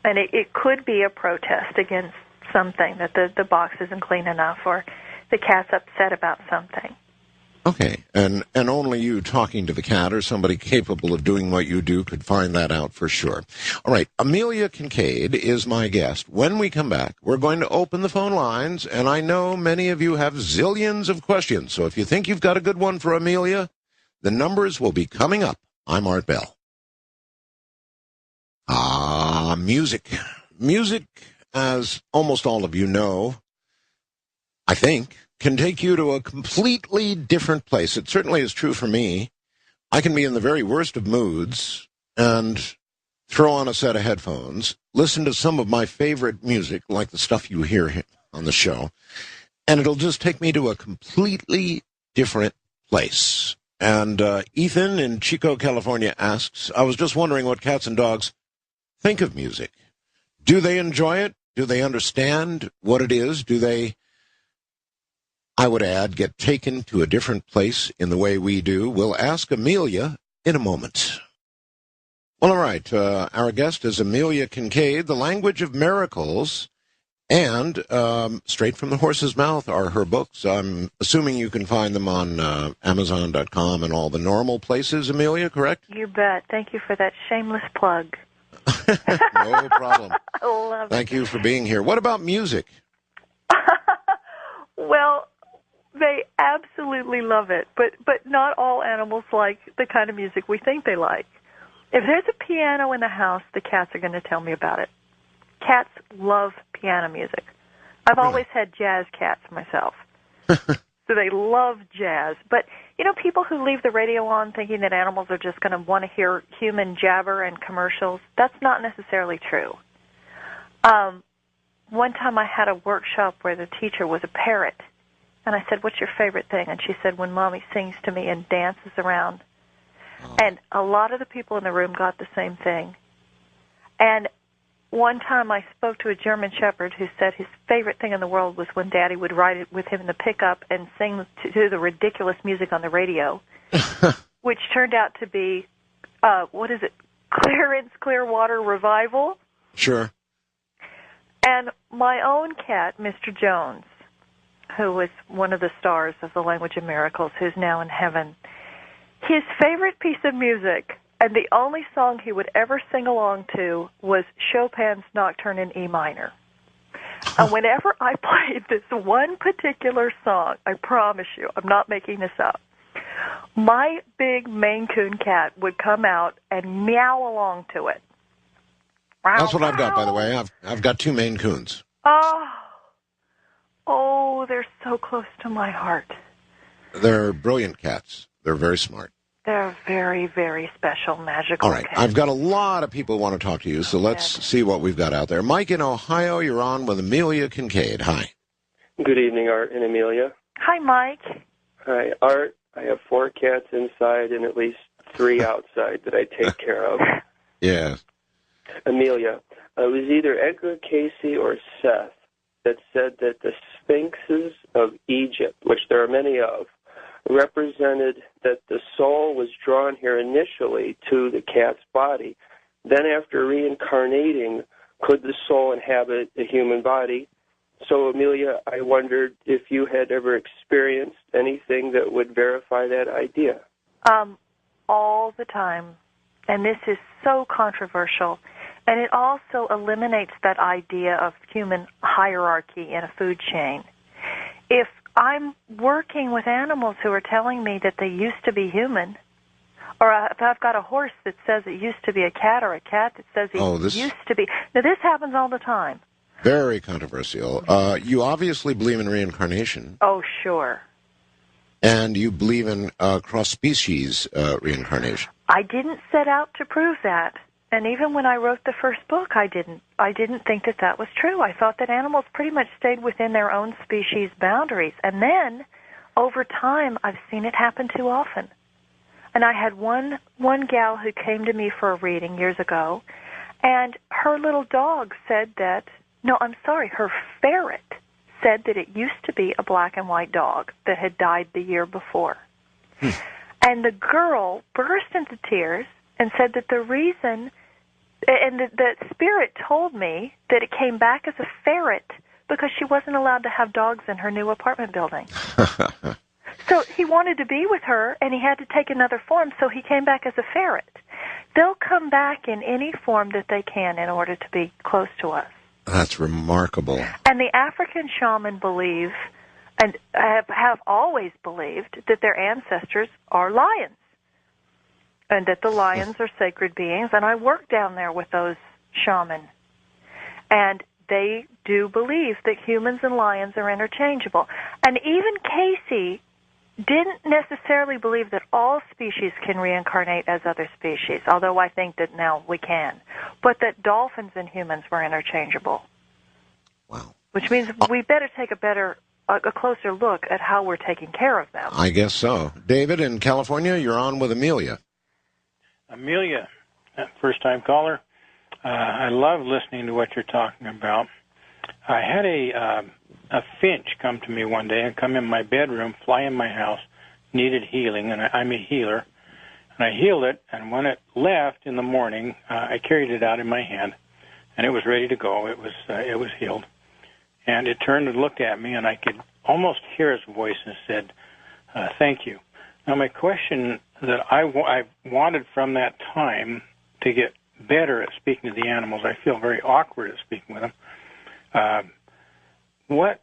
And it could be a protest against something, that the box isn't clean enough or the cat's upset about something. Okay, and only you talking to the cat or somebody capable of doing what you do could find that out for sure. All right, Amelia Kincaid is my guest. When we come back, we're going to open the phone lines, and I know many of you have zillions of questions, so if you think you've got a good one for Amelia, the numbers will be coming up. I'm Art Bell. Music. Music, as almost all of you know, I think, can take you to a completely different place. It certainly is true for me. I can be in the very worst of moods and throw on a set of headphones, listen to some of my favorite music, like the stuff you hear on the show, and it'll just take me to a completely different place. And Ethan in Chico, California asks, I was just wondering what cats and dogs think of music. Do they enjoy it? Do they understand what it is? Do they, I would add, get taken to a different place in the way we do? We'll ask Amelia in a moment. Well, all right. Our guest is Amelia Kincaid. The Language of Miracles and Straight from the Horse's Mouth are her books. I'm assuming you can find them on Amazon.com and all the normal places, Amelia, correct? You bet. Thank you for that shameless plug. No problem. I love it. Thank you for being here. What about music? Well, they absolutely love it, but not all animals like the kind of music we think they like. If there's a piano in the house, the cats are going to tell me about it. Cats love piano music. I've always had jazz cats myself. So they love jazz. But, you know, people who leave the radio on thinking that animals are just going to want to hear human jabber and commercials, that's not necessarily true. One time I had a workshop where the teacher was a parrot, and I said, what's your favorite thing? And she said, when Mommy sings to me and dances around. Oh. And a lot of the people in the room got the same thing. And one time I spoke to a German Shepherd who said his favorite thing in the world was when Daddy would ride it with him in the pickup and sing to the ridiculous music on the radio, which turned out to be, Clarence Clearwater Revival? Sure. And my own cat, Mr. Jones, who was one of the stars of The Language of Miracles, who's now in heaven, his favorite piece of music, and the only song he would ever sing along to, was Chopin's Nocturne in E minor. And whenever I played this one particular song, I promise you, I'm not making this up, my big Maine Coon cat would come out and meow along to it. That's what I've got, by the way. I've got 2 Maine Coons. Oh, they're so close to my heart. They're brilliant cats. They're very smart. They're very, very special, magical All right. cats. I've got a lot of people who want to talk to you, so let's see what we've got out there. Mike in Ohio, you're on with Amelia Kincaid. Hi. Good evening, Art and Amelia. Hi, Mike. Hi, Art. I have 4 cats inside and at least 3 outside that I take care of. Yeah. Amelia, it was either Edgar Casey or Seth that said that the sphinxes of Egypt, which there are many of, represented that the soul was drawn here initially to the cat's body. Then after reincarnating, could the soul inhabit a human body? So, Amelia, I wondered if you had ever experienced anything that would verify that idea. All the time. And this is so controversial. And it also eliminates that idea of human hierarchy in a food chain. If I'm working with animals who are telling me that they used to be human, or if I've got a horse that says it used to be a cat, or a cat that says it used to be... Now, this happens all the time. Very controversial. You obviously believe in reincarnation. Oh, sure. And you believe in cross-species reincarnation. I didn't set out to prove that. And even when I wrote the first book, I didn't think that that was true. I thought that animals pretty much stayed within their own species boundaries. And then, over time, I've seen it happen too often. And I had one gal who came to me for a reading years ago, and her little dog said that, her ferret said that it used to be a black and white dog that had died the year before. And the girl burst into tears and said that the reason, and the spirit told me that it came back as a ferret because she wasn't allowed to have dogs in her new apartment building. So he wanted to be with her, and he had to take another form, so he came back as a ferret. They'll come back in any form that they can in order to be close to us. That's remarkable. And the African shaman believe, and have always believed, that their ancestors are lions, and that the lions are sacred beings. And I work down there with those shaman, and they do believe that humans and lions are interchangeable. And even Casey didn't necessarily believe that all species can reincarnate as other species, although I think that now we can, but that dolphins and humans were interchangeable. Wow. Which means we better take a better a closer look at how we're taking care of them. I guess so. David in California, you're on with Amelia. Amelia, first-time caller. I love listening to what you're talking about. I had a finch come to me one day and come in my bedroom, fly in my house, needed healing, and I'm a healer. And I healed it, and when it left in the morning, I carried it out in my hand, and it was ready to go. It was healed. And it turned and looked at me, and I could almost hear his voice and said, thank you. Now, my question that I wanted from that time to get better at speaking to the animals, I feel very awkward at speaking with them. What,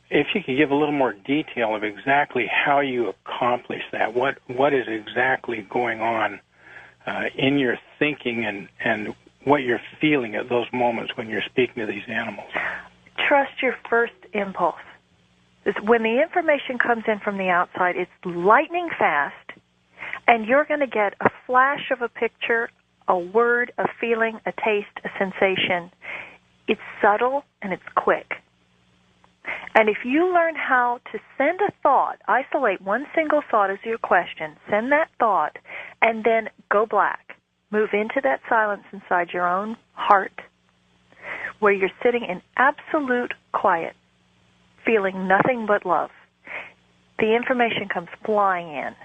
if you could give a little more detail of exactly how you accomplish that, what is exactly going on in your thinking and what you're feeling at those moments when you're speaking to these animals? Trust your first impulse. When the information comes in from the outside, it's lightning fast, and you're going to get a flash of a picture, a word, a feeling, a taste, a sensation. It's subtle and it's quick. And if you learn how to send a thought, isolate one single thought as your question, send that thought, and then go black. Move into that silence inside your own heart, where you're sitting in absolute quiet, feeling nothing but love. The information comes flying in.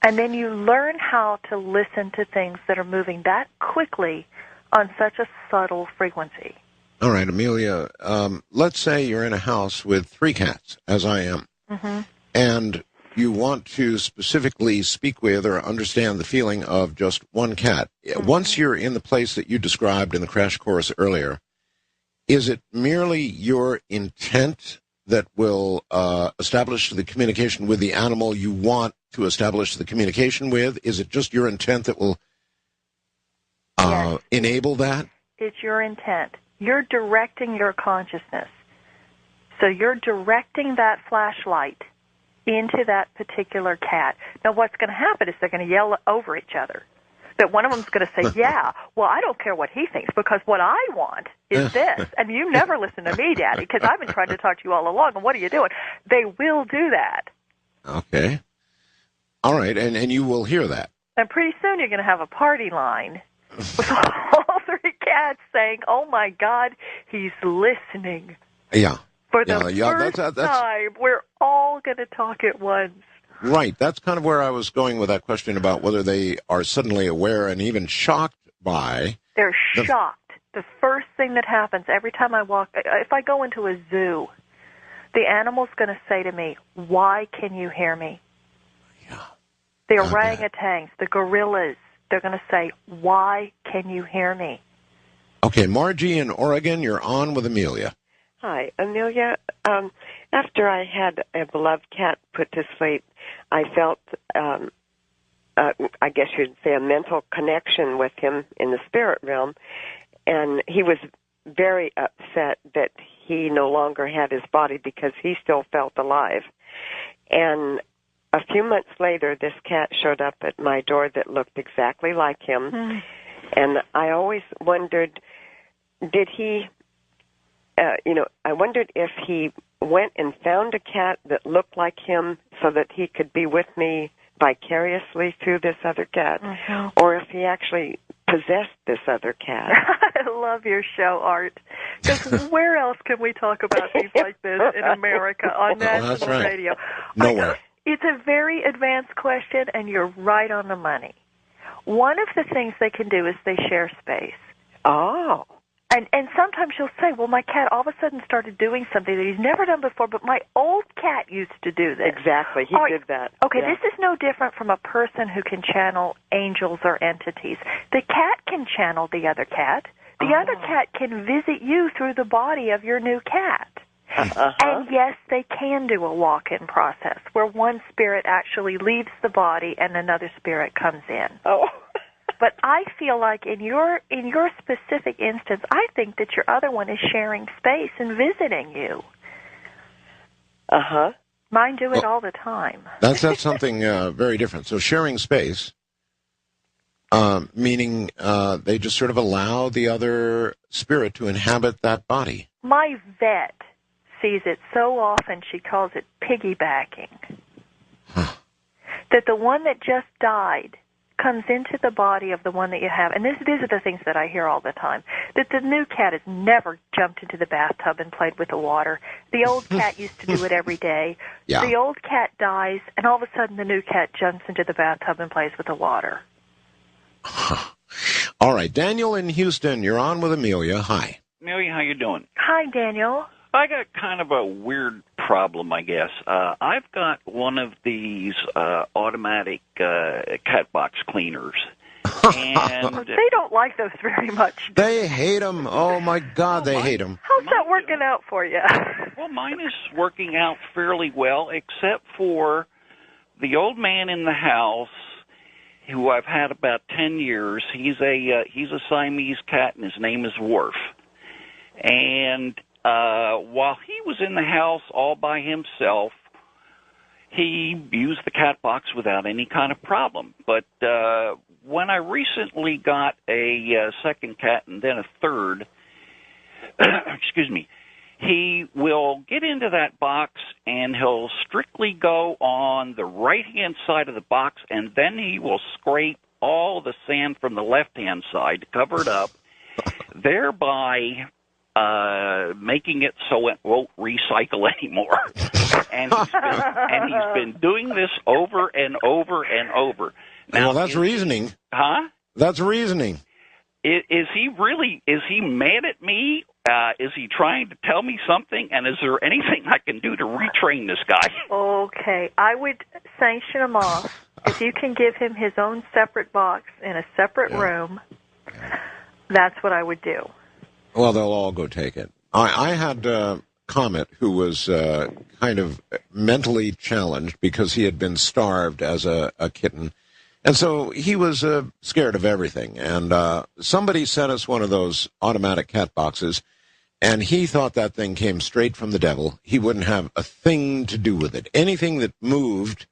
And then you learn how to listen to things that are moving that quickly on such a subtle frequency. All right, Amelia, let's say you're in a house with 3 cats, as I am, and you want to specifically speak with or understand the feeling of just one cat. Once you're in the place that you described in the crash course earlier, is it merely your intent that will establish the communication with the animal you want to establish the communication with? Is it just your intent that will enable that? It's your intent. You're directing your consciousness. So you're directing that flashlight into that particular cat. Now what's going to happen is they're going to yell over each other. That one of them's going to say, yeah, well, I don't care what he thinks because what I want is this. And you never listen to me, Daddy, because I've been trying to talk to you all along, and what are you doing? They will do that. Okay. All right, and you will hear that. And pretty soon you're going to have a party line with all 3 cats saying, oh, my God, he's listening. Yeah. For the first time, we're all going to talk at once. Right. That's kind of where I was going with that question about whether they are suddenly aware and even shocked by... They're shocked. The first thing that happens every time I walk... If I go into a zoo, the animal's going to say to me, why can you hear me? Yeah. The orangutans, the gorillas, they're going to say, why can you hear me? Okay, Margie in Oregon, you're on with Amelia. Hi, Amelia. After I had a beloved cat put to sleep, I felt, I guess you'd say, a mental connection with him in the spirit realm, and he was very upset that he no longer had his body because he still felt alive. And a few months later, this cat showed up at my door that looked exactly like him, and I always wondered, did he... I wondered if he went and found a cat that looked like him so that he could be with me vicariously through this other cat, or if he actually possessed this other cat. I love your show, Art, because where else can we talk about things like this in America on national radio? Nowhere. It's a very advanced question, and you're right on the money. One of the things they can do is they share space. Oh. And sometimes you'll say, well, my cat all of a sudden started doing something that he's never done before, but my old cat used to do this. Exactly. He did that. Okay, This is no different from a person who can channel angels or entities. The cat can channel the other cat. The other cat can visit you through the body of your new cat. And yes, they can do a walk-in process where one spirit actually leaves the body and another spirit comes in. Oh. But I feel like in your specific instance, I think that your other one is sharing space and visiting you. Mine do it all the time. That's something very different. So sharing space, meaning they just sort of allow the other spirit to inhabit that body. My vet sees it so often she calls it piggybacking. That the one that just died comes into the body of the one that you have. And these are the things that I hear all the time. That the new cat has never jumped into the bathtub and played with the water. The old cat used to do it every day. Yeah. The old cat dies, and all of a sudden the new cat jumps into the bathtub and plays with the water. All right, Daniel in Houston, you're on with Amelia. Hi. Amelia, how you doing? Hi, Daniel. I got kind of a weird problem, I guess. I've got one of these automatic cat box cleaners. And they don't like those very much. They hate them. Oh, my God, they hate them. How's that working out for you? Well, mine is working out fairly well, except for the old man in the house, who I've had about 10 years. He's a Siamese cat, and his name is Worf. And while he was in the house all by himself, he used the cat box without any kind of problem. But when I recently got a second cat and then a third, excuse me, he will get into that box and he'll strictly go on the right-hand side of the box, and then he will scrape all the sand from the left-hand side to cover it up, thereby making it so it won't recycle anymore. And he's been doing this over and over and over. Now, well, that's reasoning. Huh? That's reasoning. Is he mad at me? Is he trying to tell me something? And is there anything I can do to retrain this guy? Okay, I would sanction him off. If you can give him his own separate box in a separate room, that's what I would do. Well, they'll all go take it. I had Comet, who was kind of mentally challenged because he had been starved as a kitten. And so he was scared of everything. And somebody sent us one of those automatic cat boxes, and he thought that thing came straight from the devil. He wouldn't have a thing to do with it. Anything that moved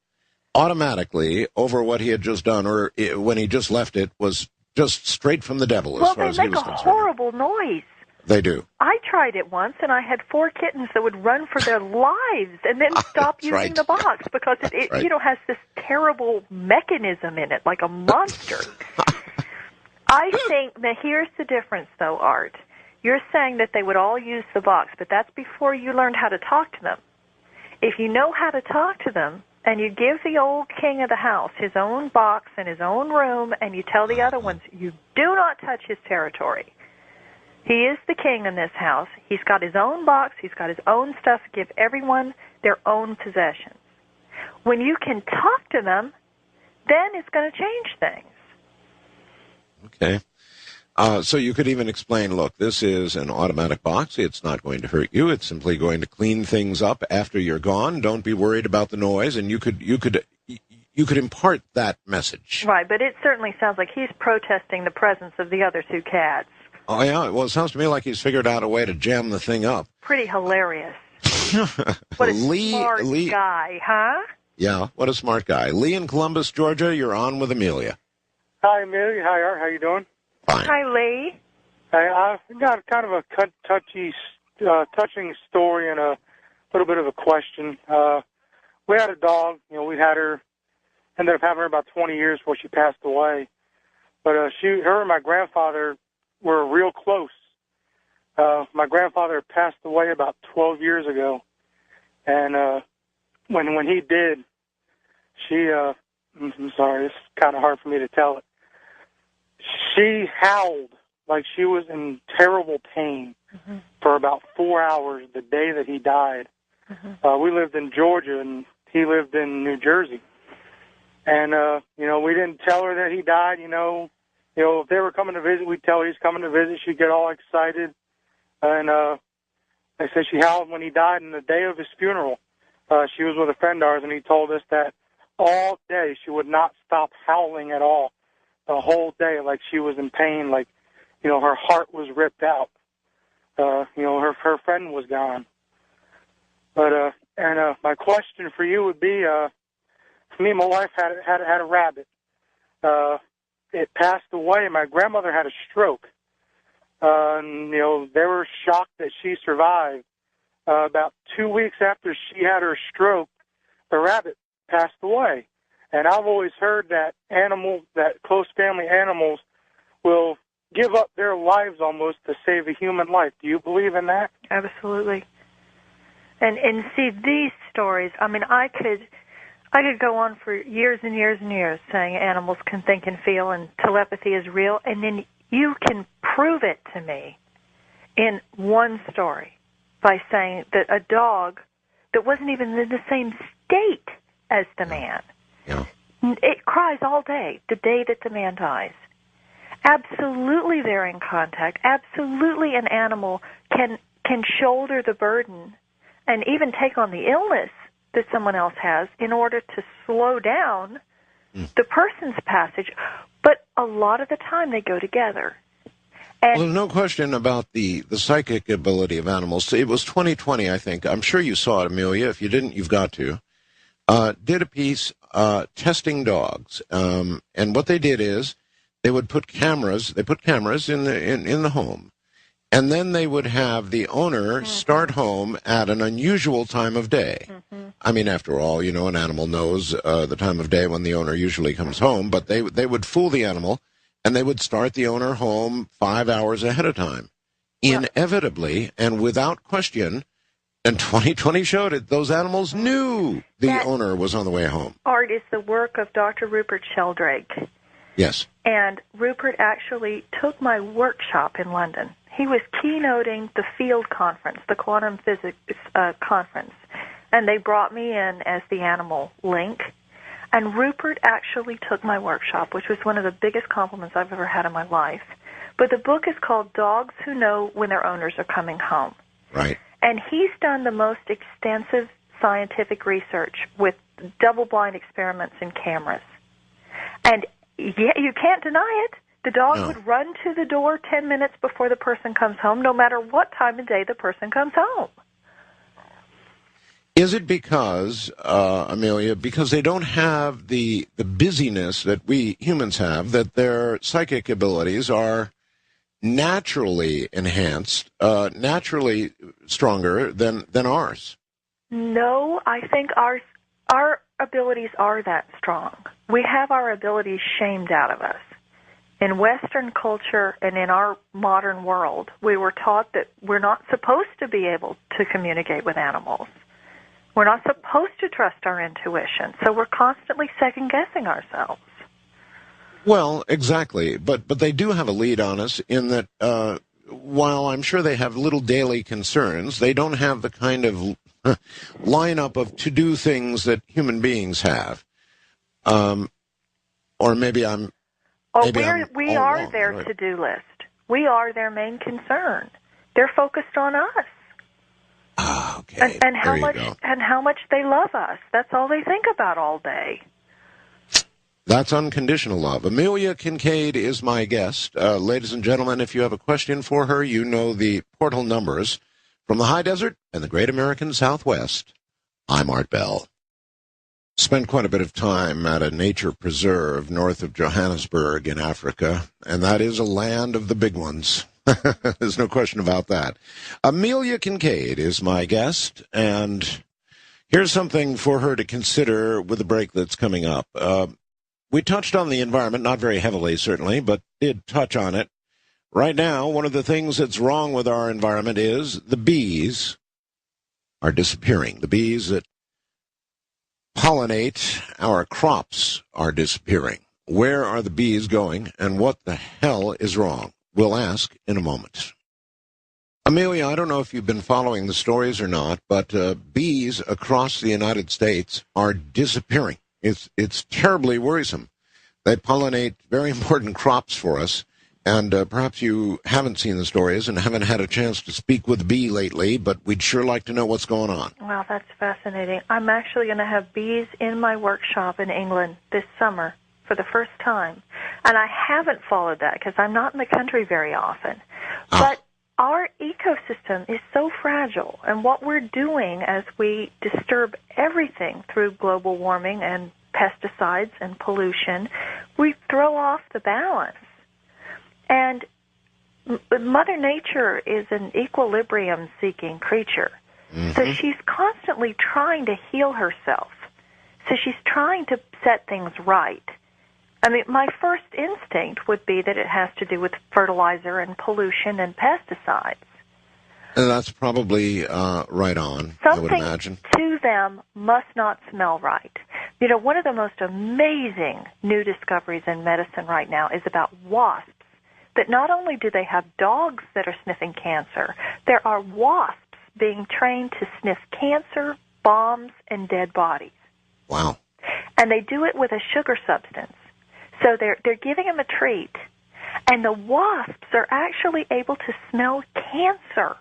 automatically over what he had just done, or when he just left it, was just straight from the devil as far as he was concerned. Well, they make a horrible noise. They do. I tried it once, and I had 4 kittens that would run for their lives and then stop using the box because it has this terrible mechanism in it, like a monster. I think that here's the difference, though, Art. You're saying that they would all use the box, but that's before you learned how to talk to them. If you know how to talk to them, and you give the old king of the house his own box and his own room, and you tell the other ones, you do not touch his territory. He is the king in this house. He's got his own box. He's got his own stuff. Give everyone their own possessions. When you can talk to them, then it's going to change things. Okay. So you could even explain, look, this is an automatic box. It's not going to hurt you. It's simply going to clean things up after you're gone. Don't be worried about the noise. And you could impart that message. Right, but it certainly sounds like he's protesting the presence of the other 2 cats. Oh, yeah. Well, it sounds to me like he's figured out a way to jam the thing up. Pretty hilarious. What a smart guy, huh? Yeah, what a smart guy. Lee in Columbus, Georgia, you're on with Amelia. Hi, Amelia. Hi, Art. How you doing? Fine. Hi, Lee. I've got kind of a touching story and a little bit of a question. We had a dog. We had her, ended up having her about 20 years before she passed away. But her and my grandfather were real close. My grandfather passed away about 12 years ago, and when he did, I'm sorry, it's kind of hard for me to tell it. She howled like she was in terrible pain for about 4 hours the day that he died. We lived in Georgia, and he lived in New Jersey. And, we didn't tell her that he died, if they were coming to visit, we'd tell her he's coming to visit. She'd get all excited. And they said she howled when he died, and the day of his funeral, she was with a friend of ours, and he told us that all day she would not stop howling at all, the whole day, like she was in pain, like, her heart was ripped out. Her friend was gone. But, my question for you would be, me and my wife had a rabbit. It passed away, and my grandmother had a stroke. They were shocked that she survived. about 2 weeks after she had her stroke, the rabbit passed away. And I've always heard that close family animals will give up their lives almost to save a human life. Do you believe in that? Absolutely. And see, these stories, I mean, I could go on for years and years and years saying animals can think and feel and telepathy is real, and then you can prove it to me in one story by saying that a dog that wasn't even in the same state as the man, it cries all day the day that the man dies. Absolutely they're in contact. Absolutely an animal can shoulder the burden and even take on the illness that someone else has in order to slow down the person's passage. But a lot of the time they go together. And well, there's no question about the psychic ability of animals. It was 2020, I think. I'm sure you saw it, Amelia. If you didn't, you've got to. Did a piece testing dogs. And what they did is they would put cameras. They put cameras in the home. And then they would have the owner start home at an unusual time of day. I mean, after all, you know, an animal knows the time of day when the owner usually comes home. But they would fool the animal, and they would start the owner home 5 hours ahead of time. Inevitably, and without question, and 2020 showed it, those animals knew the owner was on the way home. Art is the work of Dr. Rupert Sheldrake. Yes. And Rupert actually took my workshop in London. He was keynoting the field conference, the quantum physics conference, and they brought me in as the animal link. And Rupert actually took my workshop, which was one of the biggest compliments I've ever had in my life. But the book is called Dogs Who Know When Their Owners Are Coming Home. Right. And he's done the most extensive scientific research with double-blind experiments and cameras. And yeah, you can't deny it. The dog would run to the door 10 minutes before the person comes home, no matter what time of day the person comes home. Is it because, Amelia, because they don't have the busyness that we humans have, that their psychic abilities are naturally enhanced, naturally stronger than ours? No, I think our abilities are that strong. We have our abilities shamed out of us. In Western culture and in our modern world, we were taught that we're not supposed to be able to communicate with animals. We're not supposed to trust our intuition, so we're constantly second-guessing ourselves. Well, exactly, but they do have a lead on us in that while I'm sure they have little daily concerns, they don't have the kind of lineup of to-do things that human beings have. Or maybe I'm... We are their to-do list. We are their main concern. They're focused on us. Ah, okay. And how much they love us. That's all they think about all day. That's unconditional love. Amelia Kincaid is my guest. Ladies and gentlemen, if you have a question for her, you know the portal numbers. From the high desert and the great American Southwest, I'm Art Bell. Spent quite a bit of time at a nature preserve north of Johannesburg in Africa, and that is a land of the big ones. There's no question about that. Amelia Kincaid is my guest, and here's something for her to consider with the break that's coming up. We touched on the environment, not very heavily, certainly, but did touch on it. Right now, one of the things that's wrong with our environment is the bees are disappearing. The bees that pollinate our crops are disappearing. Where are the bees going, and what the hell is wrong? We'll ask in a moment. Amelia, I don't know if you've been following the stories or not, but bees across the United States are disappearing. It's terribly worrisome. They pollinate very important crops for us, and perhaps you haven't seen the stories and haven't had a chance to speak with a bee lately, but we'd sure like to know what's going on. Wow, that's fascinating. I'm actually going to have bees in my workshop in England this summer for the first time, and I haven't followed that because I'm not in the country very often. But our ecosystem is so fragile, and what we're doing as we disturb everything through global warming and pesticides and pollution, we throw off the balance. And Mother Nature is an equilibrium-seeking creature. So she's constantly trying to heal herself. So she's trying to set things right. I mean, my first instinct would be that it has to do with fertilizer and pollution and pesticides. And that's probably right on, I would imagine. Something to them must not smell right. You know, one of the most amazing new discoveries in medicine right now is about wasps. That not only do they have dogs that are sniffing cancer, there are wasps being trained to sniff cancer, bombs, and dead bodies. Wow. And they do it with a sugar substance. So they're giving them a treat. And the wasps are actually able to smell cancer.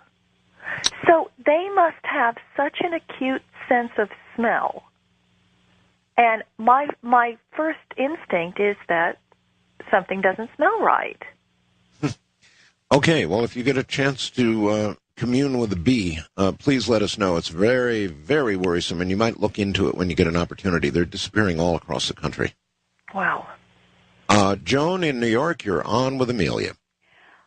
So they must have such an acute sense of smell. And my first instinct is that something doesn't smell right. Okay, well, if you get a chance to commune with a bee, please let us know. It's very, very worrisome, and you might look into it when you get an opportunity. They're disappearing all across the country. Wow. Joan in New York, you're on with Amelia.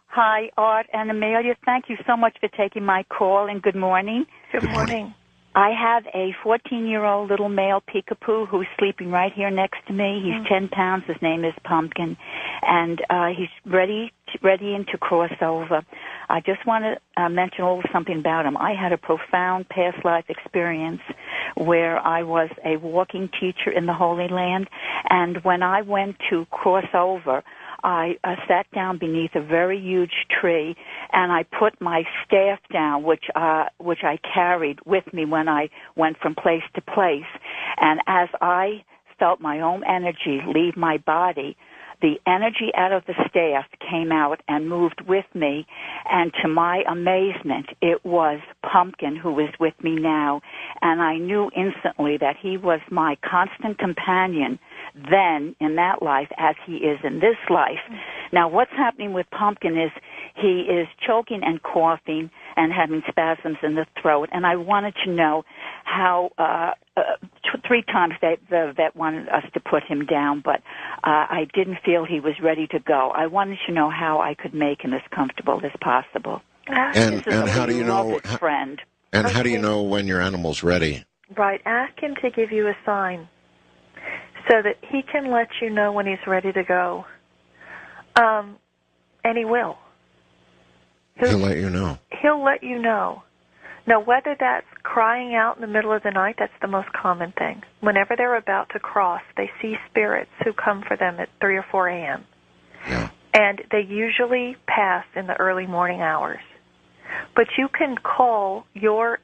Hi, Art and Amelia. Thank you so much for taking my call, and good morning. Good morning. I have a 14-year-old little male peekapoo who's sleeping right here next to me. He's 10 pounds. His name is Pumpkin, and he's readying to cross over. I just want to mention a little something about him. I had a profound past life experience where I was a walking teacher in the Holy Land, and when I went to cross over, I sat down beneath a very huge tree, and I put my staff down, which I carried with me when I went from place to place. And as I felt my own energy leave my body, the energy out of the staff came out and moved with me, and to my amazement, it was Pumpkin who is with me now, and I knew instantly that he was my constant companion then in that life as he is in this life. Now, what's happening with Pumpkin is he is choking and coughing and having spasms in the throat, and I wanted to know how 3 times the vet wanted us to put him down, but I didn't feel he was ready to go. I wanted to know how I could make him as comfortable as possible. And how do you know? Friend. And how do you know when your animal's ready? Right. Ask him to give you a sign so that he can let you know when he's ready to go. And he will. He'll let you know. He'll let you know. Now, whether that's crying out in the middle of the night, that's the most common thing. Whenever they're about to cross, they see spirits who come for them at 3 or 4 a.m. Yeah. And they usually pass in the early morning hours. But you can call your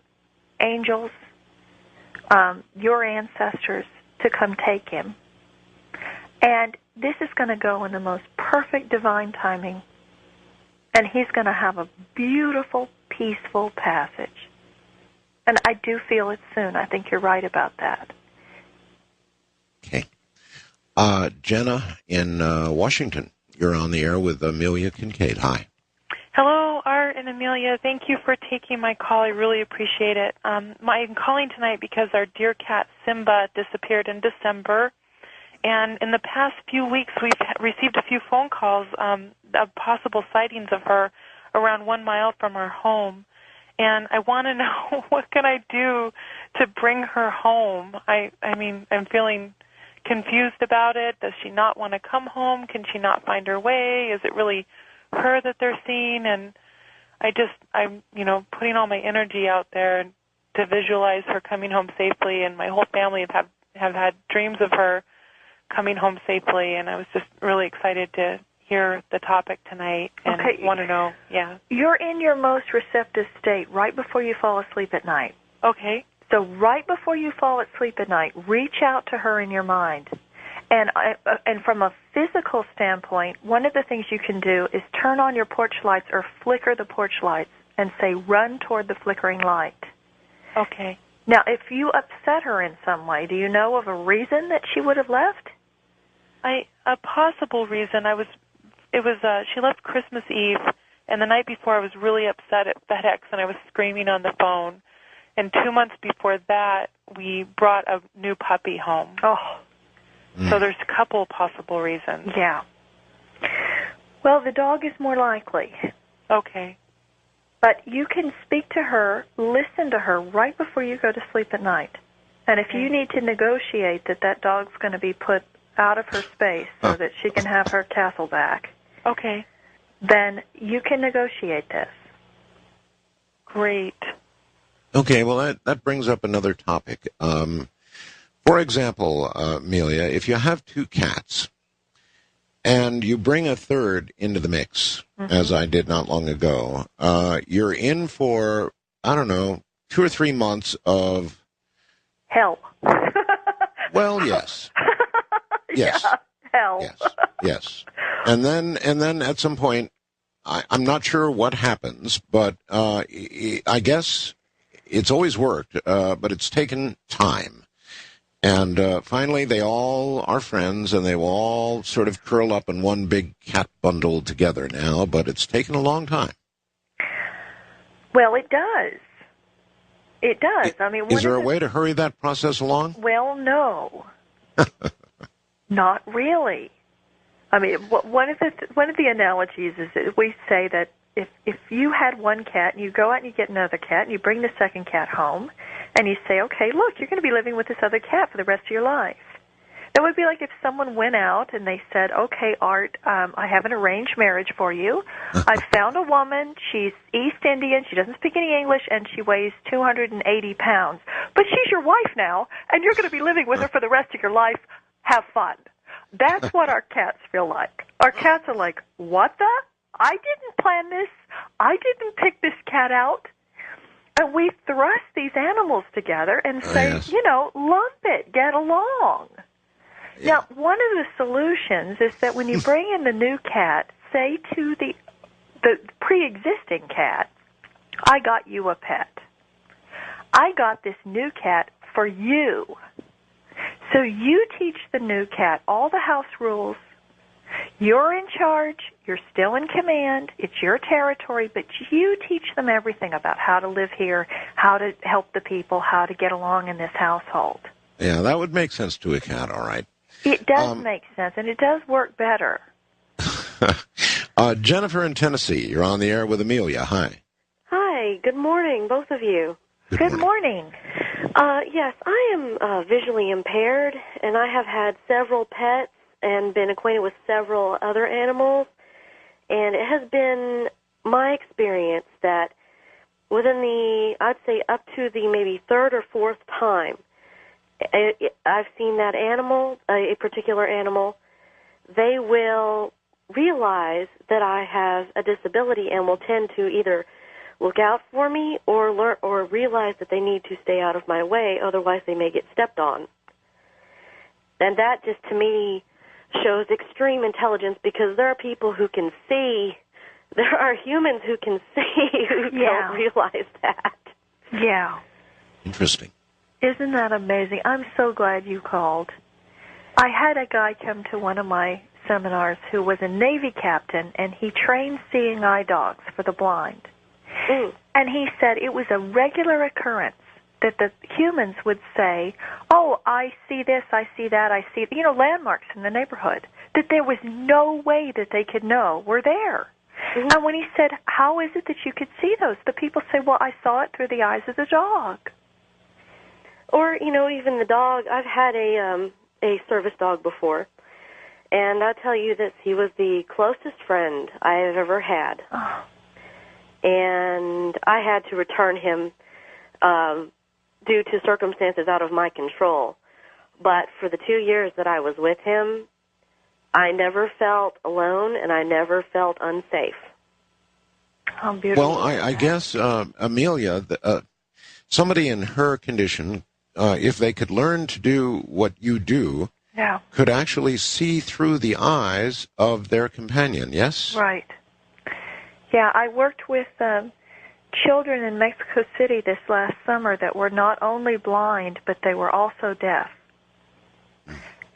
angels, your ancestors, to come take him. And this is going to go in the most perfect divine timing. And he's going to have a beautiful, peaceful passage. And I do feel it soon. I think you're right about that. Okay. Jenna in Washington, you're on the air with Amelia Kincaid. Hi. Hello, Art and Amelia. Thank you for taking my call. I really appreciate it. I'm calling tonight because our dear cat Simba disappeared in December. And in the past few weeks, we've received a few phone calls of possible sightings of her around 1 mile from our home. And I want to know, what can I do to bring her home? I mean, I'm feeling confused about it. Does she not want to come home? Can she not find her way? Is it really her that they're seeing? And I'm putting all my energy out there to visualize her coming home safely. And my whole family have had dreams of her coming home safely. And I was just really excited to hear the topic tonight and want to know, yeah. You're in your most receptive state right before you fall asleep at night. Okay. So right before you fall asleep at night, reach out to her in your mind. And from a physical standpoint, one of the things you can do is turn on your porch lights or flicker the porch lights and say, run toward the flickering light. Okay. Now, if you upset her in some way, do you know of a reason that she would have left? A possible reason, she left Christmas Eve, and the night before I was really upset at FedEx, and I was screaming on the phone. And 2 months before that, we brought a new puppy home. Oh. So there's a couple possible reasons. Yeah. Well, the dog is more likely. Okay. But you can speak to her, listen to her right before you go to sleep at night. And if you need to negotiate that dog's going to be put out of her space so that she can have her castle back, Okay. then you can negotiate this. Great. Okay, well, that brings up another topic. For example, Amelia, if you have 2 cats and you bring a third into the mix, as I did not long ago, you're in for, I don't know, 2 or 3 months of... Hell. Well, yes. Yes. Yeah, hell. Yes. And then at some point, I'm not sure what happens, but I guess it's always worked, but it's taken time. And finally, they all are friends, and they will all sort of curl up in one big cat bundle together now, but it's taken a long time. Well, it does. It does. I mean, is there a way to hurry that process along? Well, no. Not really. I mean, one of the analogies is that we say that if you had one cat and you go out and you get another cat and you bring the second cat home and you say, okay, look, you're going to be living with this other cat for the rest of your life. That would be like if someone went out and they said, okay, Art, I have an arranged marriage for you. I've found a woman. She's East Indian. She doesn't speak any English, and she weighs 280 pounds. But she's your wife now, and you're going to be living with her for the rest of your life. Have fun. That's what our cats feel like. Our cats are like, what the? I didn't plan this. I didn't pick this cat out. And we thrust these animals together and say, lump it, get along. Yeah. Now, one of the solutions is that when you bring in the new cat, say to the pre-existing cat, I got you a pet. I got this new cat for you. So you teach the new cat all the house rules. You're in charge. You're still in command. It's your territory, but you teach them everything about how to live here, how to help the people, how to get along in this household. Yeah, that would make sense to a cat, all right. It does make sense, and it does work better. Jennifer in Tennessee, you're on the air with Amelia. Hi. Hi, good morning, both of you. Good morning. Yes, I am visually impaired, and I have had several pets and been acquainted with several other animals, and it has been my experience that within I'd say up to the maybe third or fourth time I've seen that animal, a particular animal, they will realize that I have a disability and will tend to either look out for me or realize that they need to stay out of my way, otherwise they may get stepped on. And that just, to me, shows extreme intelligence, because there are people who can see, there are humans who can see who don't realize that. Yeah. Interesting. Isn't that amazing? I'm so glad you called. I had a guy come to one of my seminars who was a Navy captain, and he trained seeing eye dogs for the blind. And he said it was a regular occurrence that the humans would say, oh, I see this, I see that, I see, landmarks in the neighborhood, that there was no way that they could know were there. And when he said, how is it that you could see those? The people say, well, I saw it through the eyes of the dog. Or, even the dog. I've had a service dog before, and I'll tell you this, he was the closest friend I have ever had. Oh. And I had to return him due to circumstances out of my control. But for the 2 years that I was with him, I never felt alone, and I never felt unsafe. How beautiful. Well, I guess, Amelia, somebody in her condition, if they could learn to do what you do, could actually see through the eyes of their companion, yes? Right. Yeah, I worked with children in Mexico City this last summer that were not only blind, but they were also deaf.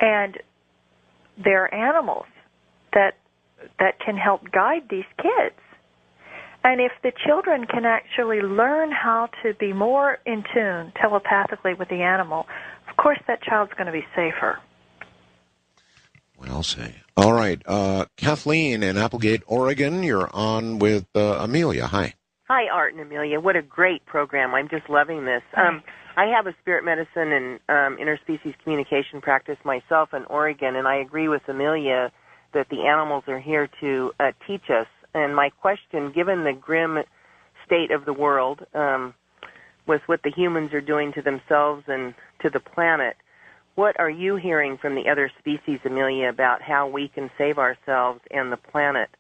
And there are animals that can help guide these kids. And if the children can actually learn how to be more in tune telepathically with the animal, of course that child's going to be safer. Well, say. All right. Kathleen in Applegate, Oregon, you're on with Amelia. Hi. Hi, Art and Amelia. What a great program. I'm just loving this. I have a spirit medicine and interspecies communication practice myself in Oregon, and I agree with Amelia that the animals are here to teach us. And my question, given the grim state of the world, with what the humans are doing to themselves and to the planet, what are you hearing from the other species, Amelia, about how we can save ourselves and the planet?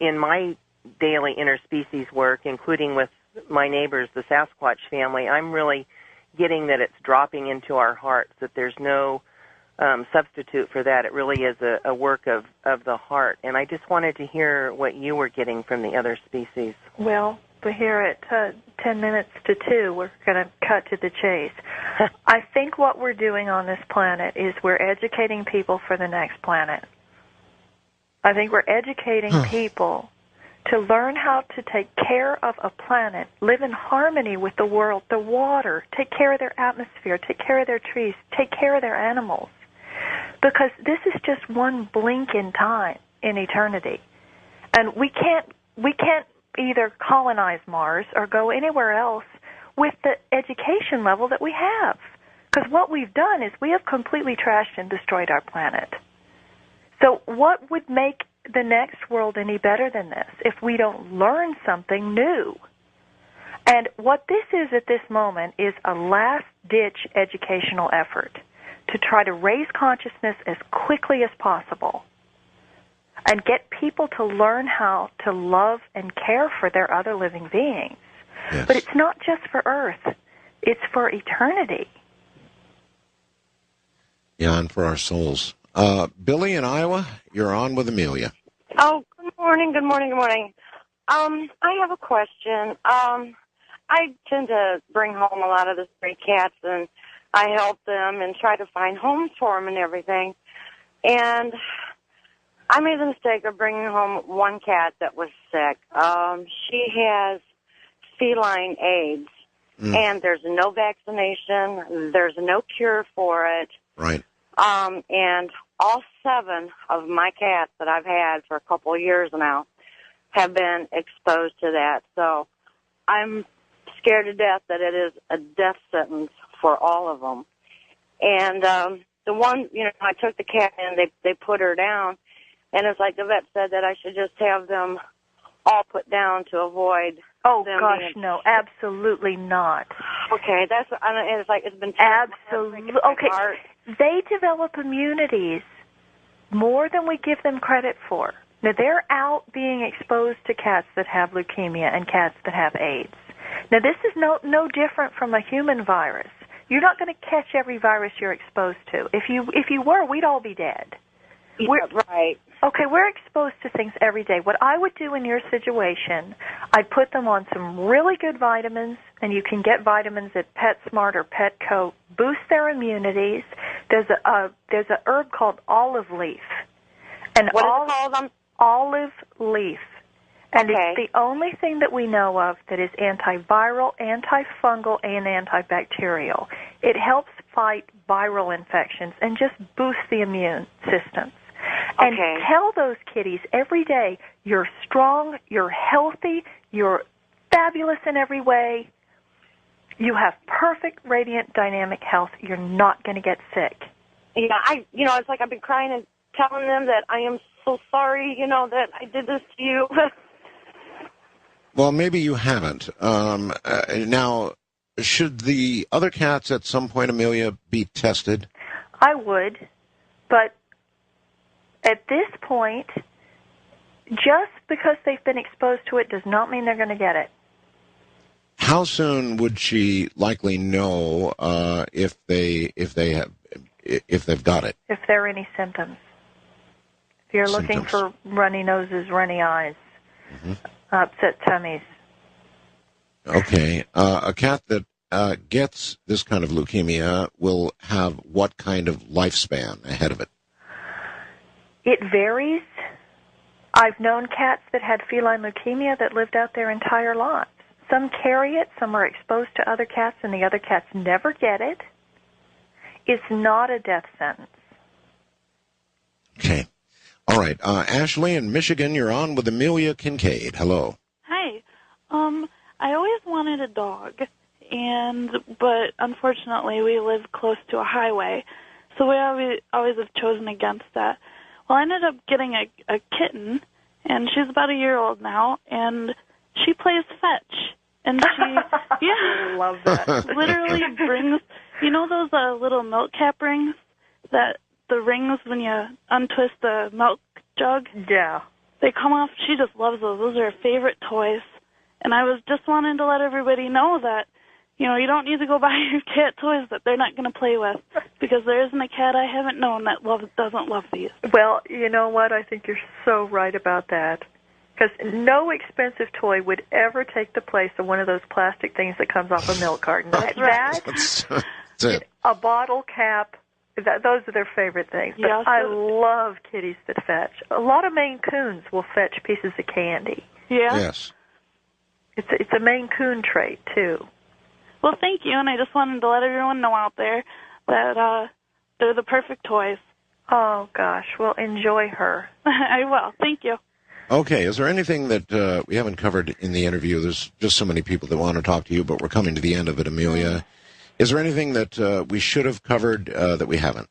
In my daily interspecies work, including with my neighbors, the Sasquatch family, I'm really getting that it's dropping into our hearts, that there's no substitute for that. It really is a work of the heart. And I just wanted to hear what you were getting from the other species. Well, we're here at 10 minutes to 2. We're going to cut to the chase. I think what we're doing on this planet is we're educating people for the next planet. I think we're educating people to learn how to take care of a planet, live in harmony with the world, the water, take care of their atmosphere, take care of their trees, take care of their animals. Because this is just one blink in time in eternity. And we can't either colonize Mars or go anywhere else with the education level that we have. Because what we've done is we have completely trashed and destroyed our planet. So what would make the next world any better than this if we don't learn something new? And what this is at this moment is a last-ditch educational effort to try to raise consciousness as quickly as possible and get people to learn how to love and care for their other living beings. Yes. But it's not just for Earth. It's for eternity. Yeah, and for our souls. Billy in Iowa, you're on with Amelia. Oh, good morning. I have a question. I tend to bring home a lot of the stray cats, and I help them and try to find homes for them and everything. And I made the mistake of bringing home one cat that was sick. She has feline AIDS, and there's no vaccination. There's no cure for it. Right. And all 7 of my cats that I've had for a couple of years now have been exposed to that. So I'm scared to death that it is a death sentence for all of them. And the one, I took the cat in, they put her down, and it's like the vet said that I should just have them all put down to avoid. Oh gosh, no, absolutely not. Okay, it's like it's been absolutely okay. They develop immunities more than we give them credit for. Now, they're out being exposed to cats that have leukemia and cats that have AIDS. Now, this is no different from a human virus. You're not going to catch every virus you're exposed to. If you were, we'd all be dead. Right. Okay, we're exposed to things every day. What I would do in your situation, I'd put them on some really good vitamins, and you can get vitamins at PetSmart or Petco. Boost their immunities. There's a herb called olive leaf. And what is it called? Olive leaf. And okay. It's the only thing that we know of that is antiviral, antifungal, and antibacterial. It helps fight viral infections and just boost the immune system. And tell those kitties every day, you're strong, you're healthy, you're fabulous in every way, you have perfect, radiant, dynamic health, you're not going to get sick. Yeah, it's like I've been crying and telling them that I am so sorry, that I did this to you. Well, maybe you haven't. Now, should the other cats at some point, Amelia, be tested? I would, but at this point, just because they've been exposed to it does not mean they're going to get it. How soon would she likely know if they've got it? If there are any symptoms. If you're looking for runny noses, runny eyes, upset tummies. Okay. A cat that gets this kind of leukemia will have what kind of lifespan ahead of it? It varies. I've known cats that had feline leukemia that lived out their entire lives. Some carry it, some are exposed to other cats, and the other cats never get it. It's not a death sentence. Okay. All right. Ashley in Michigan, you're on with Amelia Kincaid. Hello. Hi. I always wanted a dog, but unfortunately we live close to a highway, so we always have chosen against that. Well, I ended up getting a kitten, and she's about a year old now, and she plays fetch. And she, I love that. literally brings, those little milk cap rings, that the rings when you untwist the milk jug? Yeah. They come off. She just loves those. Those are her favorite toys. And I was just wanting to let everybody know that, you don't need to go buy your cat toys that they're not going to play with, because there isn't a cat I haven't known that doesn't love these. Well, you know what? I think you're so right about that. Because no expensive toy would ever take the place of one of those plastic things that comes off a milk carton. That's right. That's it. A bottle cap, those are their favorite things. But Yeah, I love kitties that fetch. A lot of Maine Coons will fetch pieces of candy. Yeah? Yes. It's a Maine Coon trait, too. Well, thank you, and I just wanted to let everyone know out there that they're the perfect toys. Oh, gosh. Well, enjoy her. I will. Thank you. Okay, is there anything that we haven't covered in the interview? There's just so many people that want to talk to you, but we're coming to the end of it, Amelia. Is there anything that we should have covered that we haven't?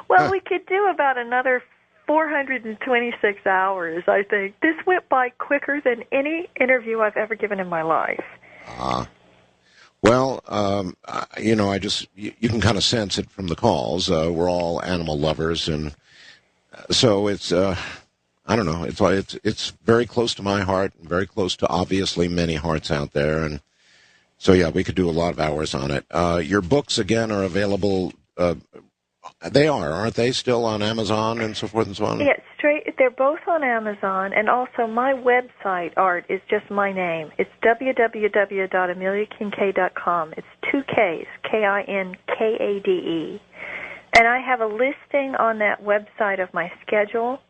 Well, we could do about another 426 hours, I think. This went by quicker than any interview I've ever given in my life. Well, you can kind of sense it from the calls. We're all animal lovers, and so it's, I don't know, it's very close to my heart, and very close to obviously many hearts out there, and so yeah, we could do a lot of hours on it. Your books, again, are available. Aren't they, still on Amazon and so forth and so on? Yeah, they're both on Amazon, and also my website, Art, is just my name. It's www.ameliakincaid.com. It's 2 Ks, Kinkade. And I have a listing on that website of my schedule,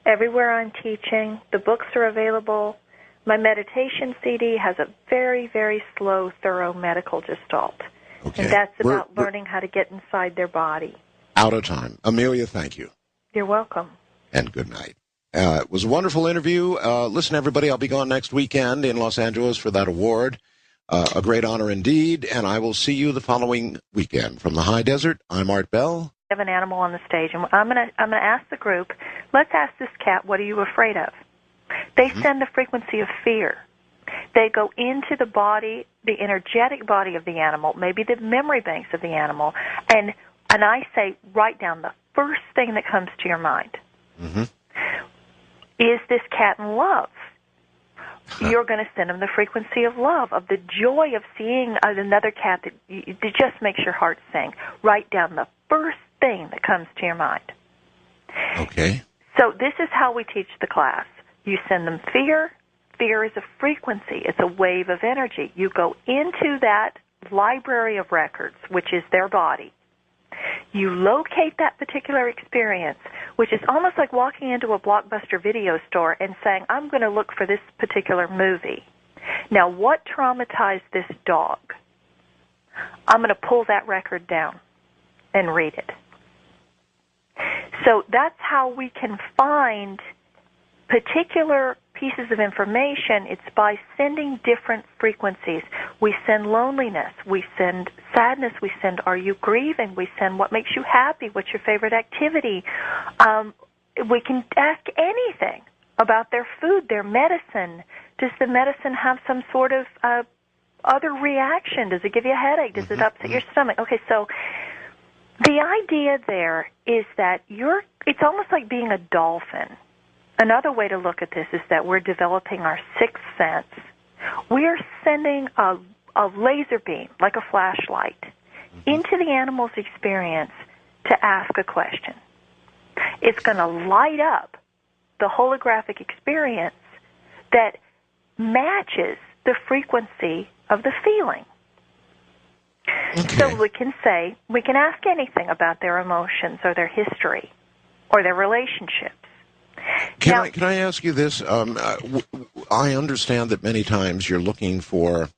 everywhere I'm teaching. The books are available. My meditation CD has a very, very slow, thorough medical gestalt. Okay. And that's about learning how to get inside their body. Out of time. Amelia, thank you. You're welcome. And good night. It was a wonderful interview. Listen, everybody, I'll be gone next weekend in Los Angeles for that award. A great honor indeed, and I will see you the following weekend. From the high desert, I'm Art Bell. I have an animal on the stage, and I'm gonna ask the group, let's ask this cat, what are you afraid of? They send the frequency of fear. They go into the body, the energetic body of the animal, maybe the memory banks of the animal, and I say, write down the first thing that comes to your mind. Mm-hmm. Is this cat in love? You're going to send them the frequency of love, of the joy of seeing another cat that just makes your heart sing. Write down the first thing that comes to your mind. Okay. So this is how we teach the class. You send them fear. Fear is a frequency. It's a wave of energy. You go into that library of records, which is their body. You locate that particular experience, which is almost like walking into a Blockbuster video store and saying, I'm going to look for this particular movie. Now, what traumatized this dog? I'm going to pull that record down and read it. So that's how we can find particular pieces of information. It's by sending different frequencies. We send loneliness, we send sadness, we send are you grieving, we send what makes you happy, what's your favorite activity. We can ask anything about their food, their medicine. Does the medicine have some sort of other reaction? Does it give you a headache? Does it upset your stomach? Okay, so the idea there is that it's almost like being a dolphin. Another way to look at this is that we're developing our sixth sense. We're sending a laser beam, like a flashlight, into the animal's experience to ask a question. It's going to light up the holographic experience that matches the frequency of the feeling. Okay. So we can ask anything about their emotions or their history or their relationships. Can I ask you this? I understand that many times you're looking for,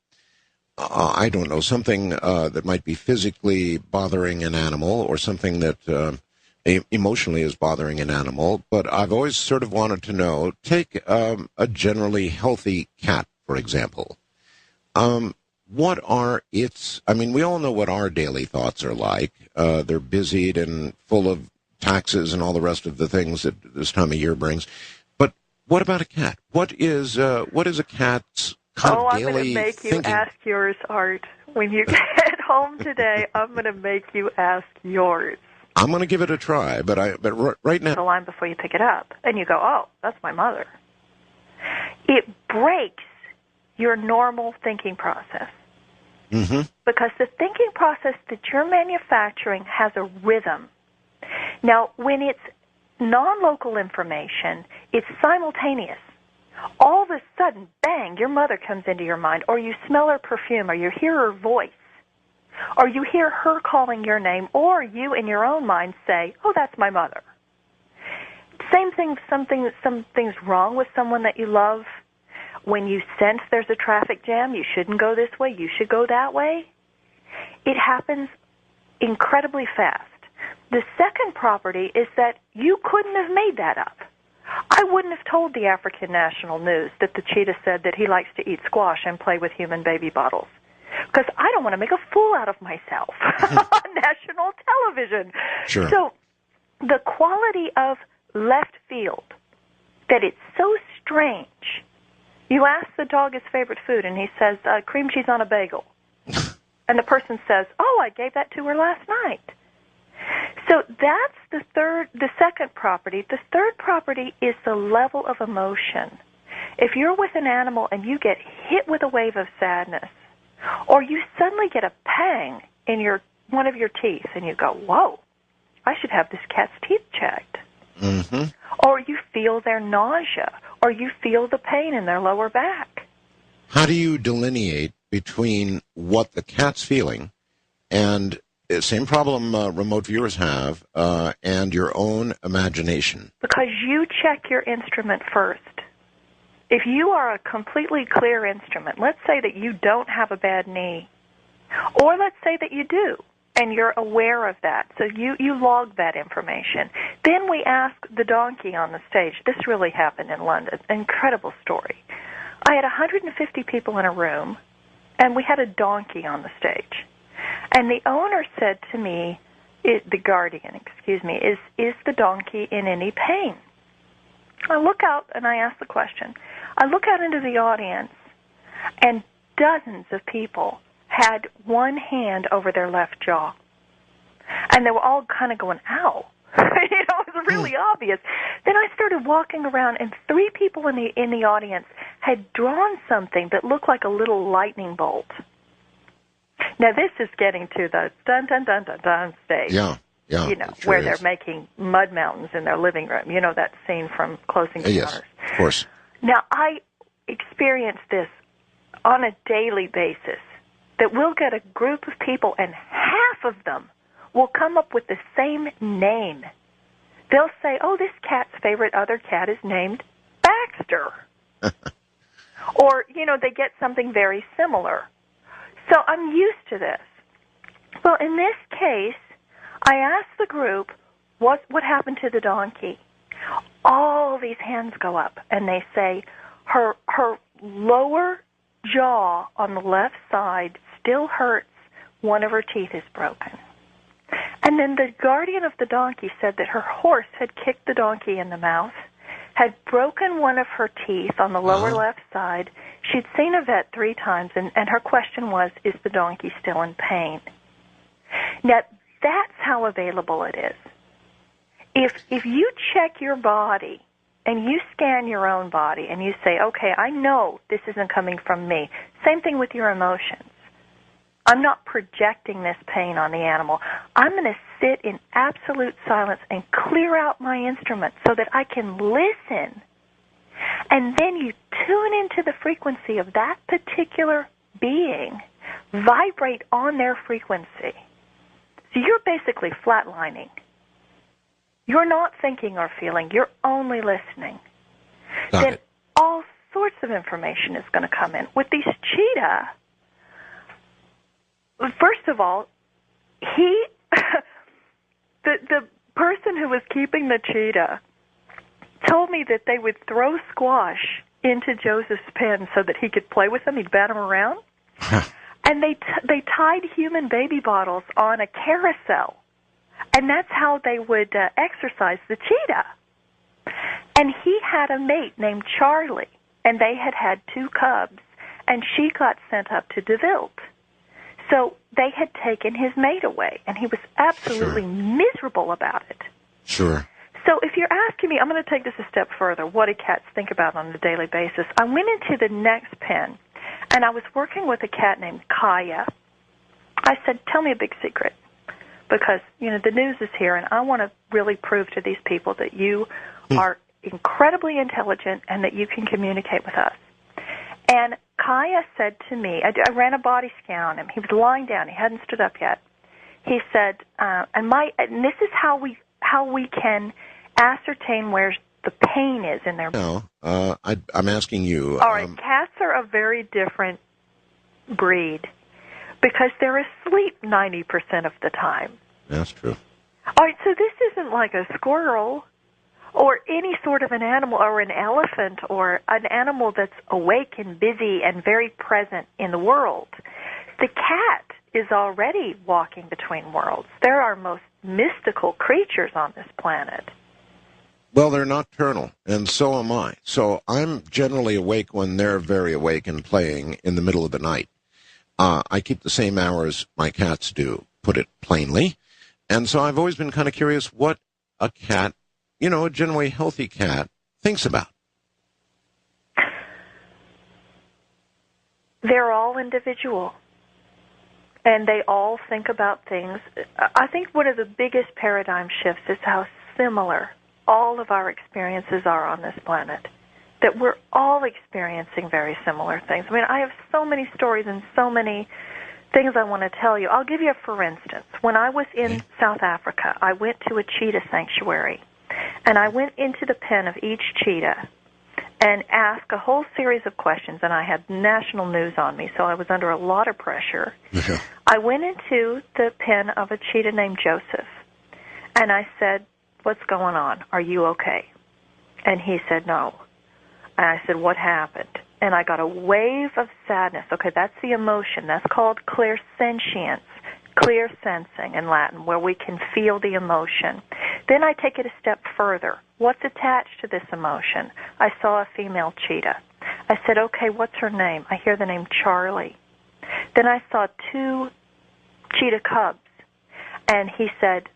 I don't know, something that might be physically bothering an animal or something that emotionally is bothering an animal. But I've always sort of wanted to know, take a generally healthy cat, for example. What are its, I mean, we all know what our daily thoughts are like. They're busied and full of taxes and all the rest of the things that this time of year brings. But what about a cat? What is a cat's kind of daily I'm going to make thinking? you ask yours, Art. When you get home today, I'm going to make you ask yours. I'm going to give it a try, but right now. The line before you pick it up, and you go, oh, that's my mother. It breaks your normal thinking process. Mm-hmm. Because the thinking process that you're manufacturing has a rhythm. Now, when it's non-local information, it's simultaneous. All of a sudden, bang, your mother comes into your mind, or you smell her perfume, or you hear her voice, or you hear her calling your name, or you in your own mind say, oh, that's my mother. Same thing, something's wrong with someone that you love. When you sense there's a traffic jam, you shouldn't go this way, you should go that way. It happens incredibly fast. The second property is that you couldn't have made that up. I wouldn't have told the African National News that the cheetah said that he likes to eat squash and play with human baby bottles, because I don't want to make a fool out of myself on national television. Sure. So the quality of left field, that it's so strange. You ask the dog his favorite food, and he says, cream cheese on a bagel. And the person says, oh, I gave that to her last night. So that's the second property. The third property is the level of emotion. If you're with an animal and you get hit with a wave of sadness, or you suddenly get a pang in one of your teeth, and you go, whoa, I should have this cat's teeth checked. Mm-hmm. Or you feel their nausea, or you feel the pain in their lower back. How do you delineate between what the cat's feeling and same problem remote viewers have and your own imagination? Because you check your instrument first. If you are a completely clear instrument, let's say that you don't have a bad knee, or let's say that you do, and you're aware of that, so you log that information. Then we ask the donkey on the stage. This really happened in London. Incredible story. I had 150 people in a room, and we had a donkey on the stage. And the owner said to me, the guardian, is the donkey in any pain? I look out and I ask the question. I look out into the audience, and dozens of people had one hand over their left jaw. And they were all kind of going, ow. It was really obvious. Then I started walking around, and 3 people in the audience had drawn something that looked like a little lightning bolt. Now, this is getting to the dun-dun-dun-dun-dun stage. Yeah, where they're making mud mountains in their living room. You know that scene from Closing Encounters? Yes, of course. Now, I experience this on a daily basis, that we'll get a group of people, and half of them will come up with the same name. They'll say, oh, this cat's favorite other cat is named Baxter. Or, they get something very similar. So I'm used to this. Well, in this case, I asked the group, what happened to the donkey? All these hands go up, and they say, her lower jaw on the left side still hurts. One of her teeth is broken. And then the guardian of the donkey said that her horse had kicked the donkey in the mouth, had broken one of her teeth on the lower left side. She'd seen a vet 3 times, and her question was, is the donkey still in pain? Now, that's how available it is. If you check your body and you scan your own body and you say, okay, I know this isn't coming from me. Same thing with your emotions. I'm not projecting this pain on the animal. I'm going to sit in absolute silence and clear out my instrument so that I can listen. And then you tune into the frequency of that particular being, vibrate on their frequency. So you're basically flatlining. You're not thinking or feeling. You're only listening. Then all sorts of information is going to come in. With these cheetah, first of all, the person who was keeping the cheetah told me that they would throw squash into Joseph's pen so that he could play with them. He'd bat them around. And they tied human baby bottles on a carousel. And that's how they would exercise the cheetah. And he had a mate named Charlie, and they had 2 cubs, and she got sent up to DeVilt. So they had taken his mate away, and he was absolutely miserable about it. Sure. So if you're asking me, I'm going to take this a step further. What do cats think about on a daily basis? I went into the next pen, and I was working with a cat named Kaya. I said, tell me a big secret, because, the news is here, and I want to really prove to these people that you are incredibly intelligent and that you can communicate with us. And Kaya said to me, I ran a body scan on him. He was lying down. He hadn't stood up yet. He said, and this is how we can ascertain where the pain is in their... No, I'm asking you... All right, cats are a very different breed because they're asleep 90% of the time. That's true. All right, so this isn't like a squirrel or any sort of an animal or an elephant or an animal that's awake and busy and very present in the world. The cat is already walking between worlds. They're our most mystical creatures on this planet. Well, they're nocturnal, and so am I. So I'm generally awake when they're very awake and playing in the middle of the night. I keep the same hours my cats do, put it plainly. And so I've always been kind of curious what a cat, a generally healthy cat, thinks about. They're all individual, and they all think about things. I think one of the biggest paradigm shifts is how similar all of our experiences are on this planet, that we're all experiencing very similar things. I mean, I have so many stories and so many things I want to tell you. I'll give you a for instance. When I was in South Africa, I went to a cheetah sanctuary, and I went into the pen of each cheetah and asked a whole series of questions, and I had national news on me, so I was under a lot of pressure. I went into the pen of a cheetah named Joseph, and I said, what's going on? Are you okay? And he said, no. And I said, what happened? And I got a wave of sadness. Okay, that's the emotion. That's called clairsentience, clear sensing in Latin, where we can feel the emotion. Then I take it a step further. What's attached to this emotion? I saw a female cheetah. I said, okay, what's her name? I hear the name Charlie. Then I saw 2 cheetah cubs, and he said,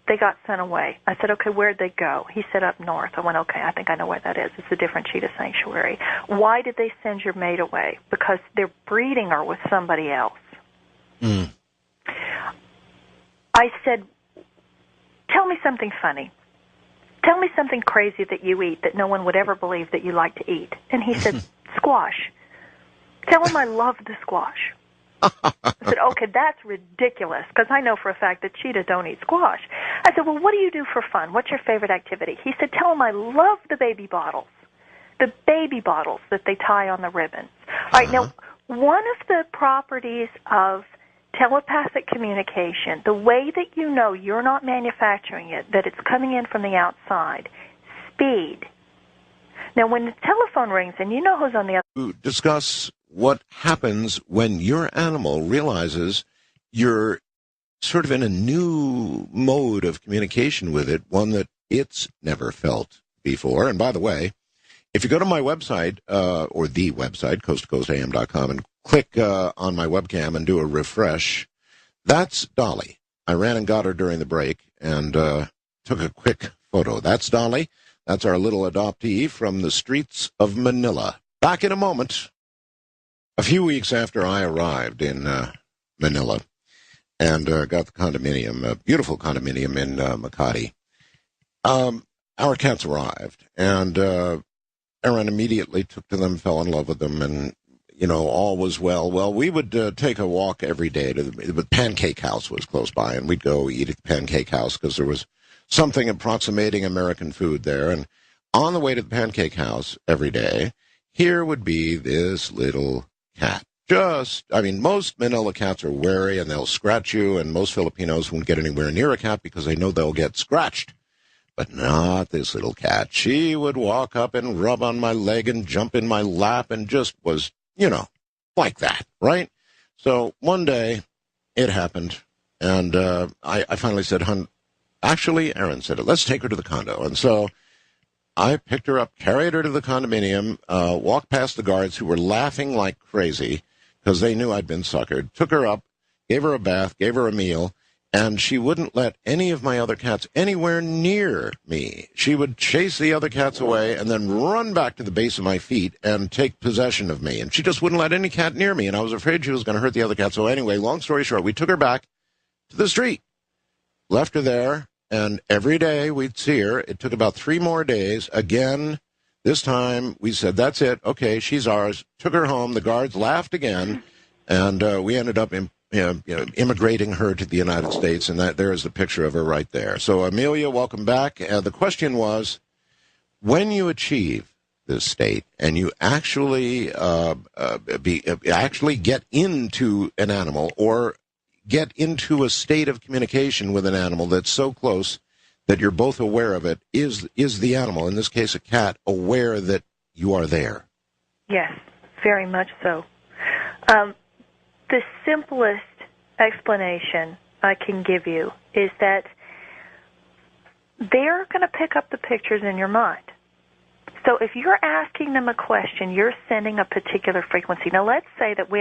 they got sent away. I said, okay, where'd they go? He said, up north. I went, okay, I think I know where that is. It's a different cheetah sanctuary. Why did they send your mate away? Because they're breeding her with somebody else. I said, tell me something funny. Tell me something crazy that you eat that no one would ever believe that you like to eat. And he said, squash. Tell him I love the squash. I said, okay, that's ridiculous, because I know for a fact that cheetahs don't eat squash. I said, well, what do you do for fun? What's your favorite activity? He said, tell him I love the baby bottles that they tie on the ribbons. All right, now, one of the properties of telepathic communication, the way that you know you're not manufacturing it, that it's coming in from the outside, speed. Now, when the telephone rings and you know who's on the other... Discuss what happens when your animal realizes you're sort of in a new mode of communication with it, one that it's never felt before. And by the way, if you go to my website, or the website, coasttocoastam.com, and click on my webcam and do a refresh, that's Dolly. I ran and got her during the break and took a quick photo. That's Dolly. That's our little adoptee from the streets of Manila. Back in a moment. A few weeks after I arrived in Manila and got the condominium, a beautiful condominium in Makati, our cats arrived, and Aaron immediately took to them, fell in love with them, and, all was well. Well, we would take a walk every day to the Pancake House was close by, and we'd go eat at the Pancake House because there was something approximating American food there. And on the way to the Pancake House every day, here would be this little cat. Most Manila cats are wary and they'll scratch you, and most Filipinos won't get anywhere near a cat because they know they'll get scratched. But not this little cat. She would walk up and rub on my leg and jump in my lap and just was, like that, right? So one day it happened, and I finally said, "Hun, actually," Aaron said it, "let's take her to the condo." And so I picked her up, carried her to the condominium, walked past the guards who were laughing like crazy because they knew I'd been suckered, took her up, gave her a bath, gave her a meal, and she wouldn't let any of my other cats anywhere near me. She would chase the other cats away and then run back to the base of my feet and take possession of me. And she just wouldn't let any cat near me, and I was afraid she was going to hurt the other cat. So anyway, long story short, we took her back to the street, left her there, and every day we'd see her. It took about 3 more days. Again, this time we said, that's it. Okay, she's ours. Took her home. The guards laughed again, and we ended up immigrating her to the United States, and there is the picture of her right there. So, Amelia, welcome back. The question was, when you achieve this state and you actually actually get into an animal or get into a state of communication with an animal that's so close that you're both aware of it, is the animal, in this case a cat, aware that you are there? Yes, very much so. The simplest explanation I can give you is that they're going to pick up the pictures in your mind. So if you're asking them a question, you're sending a particular frequency. Now, let's say that we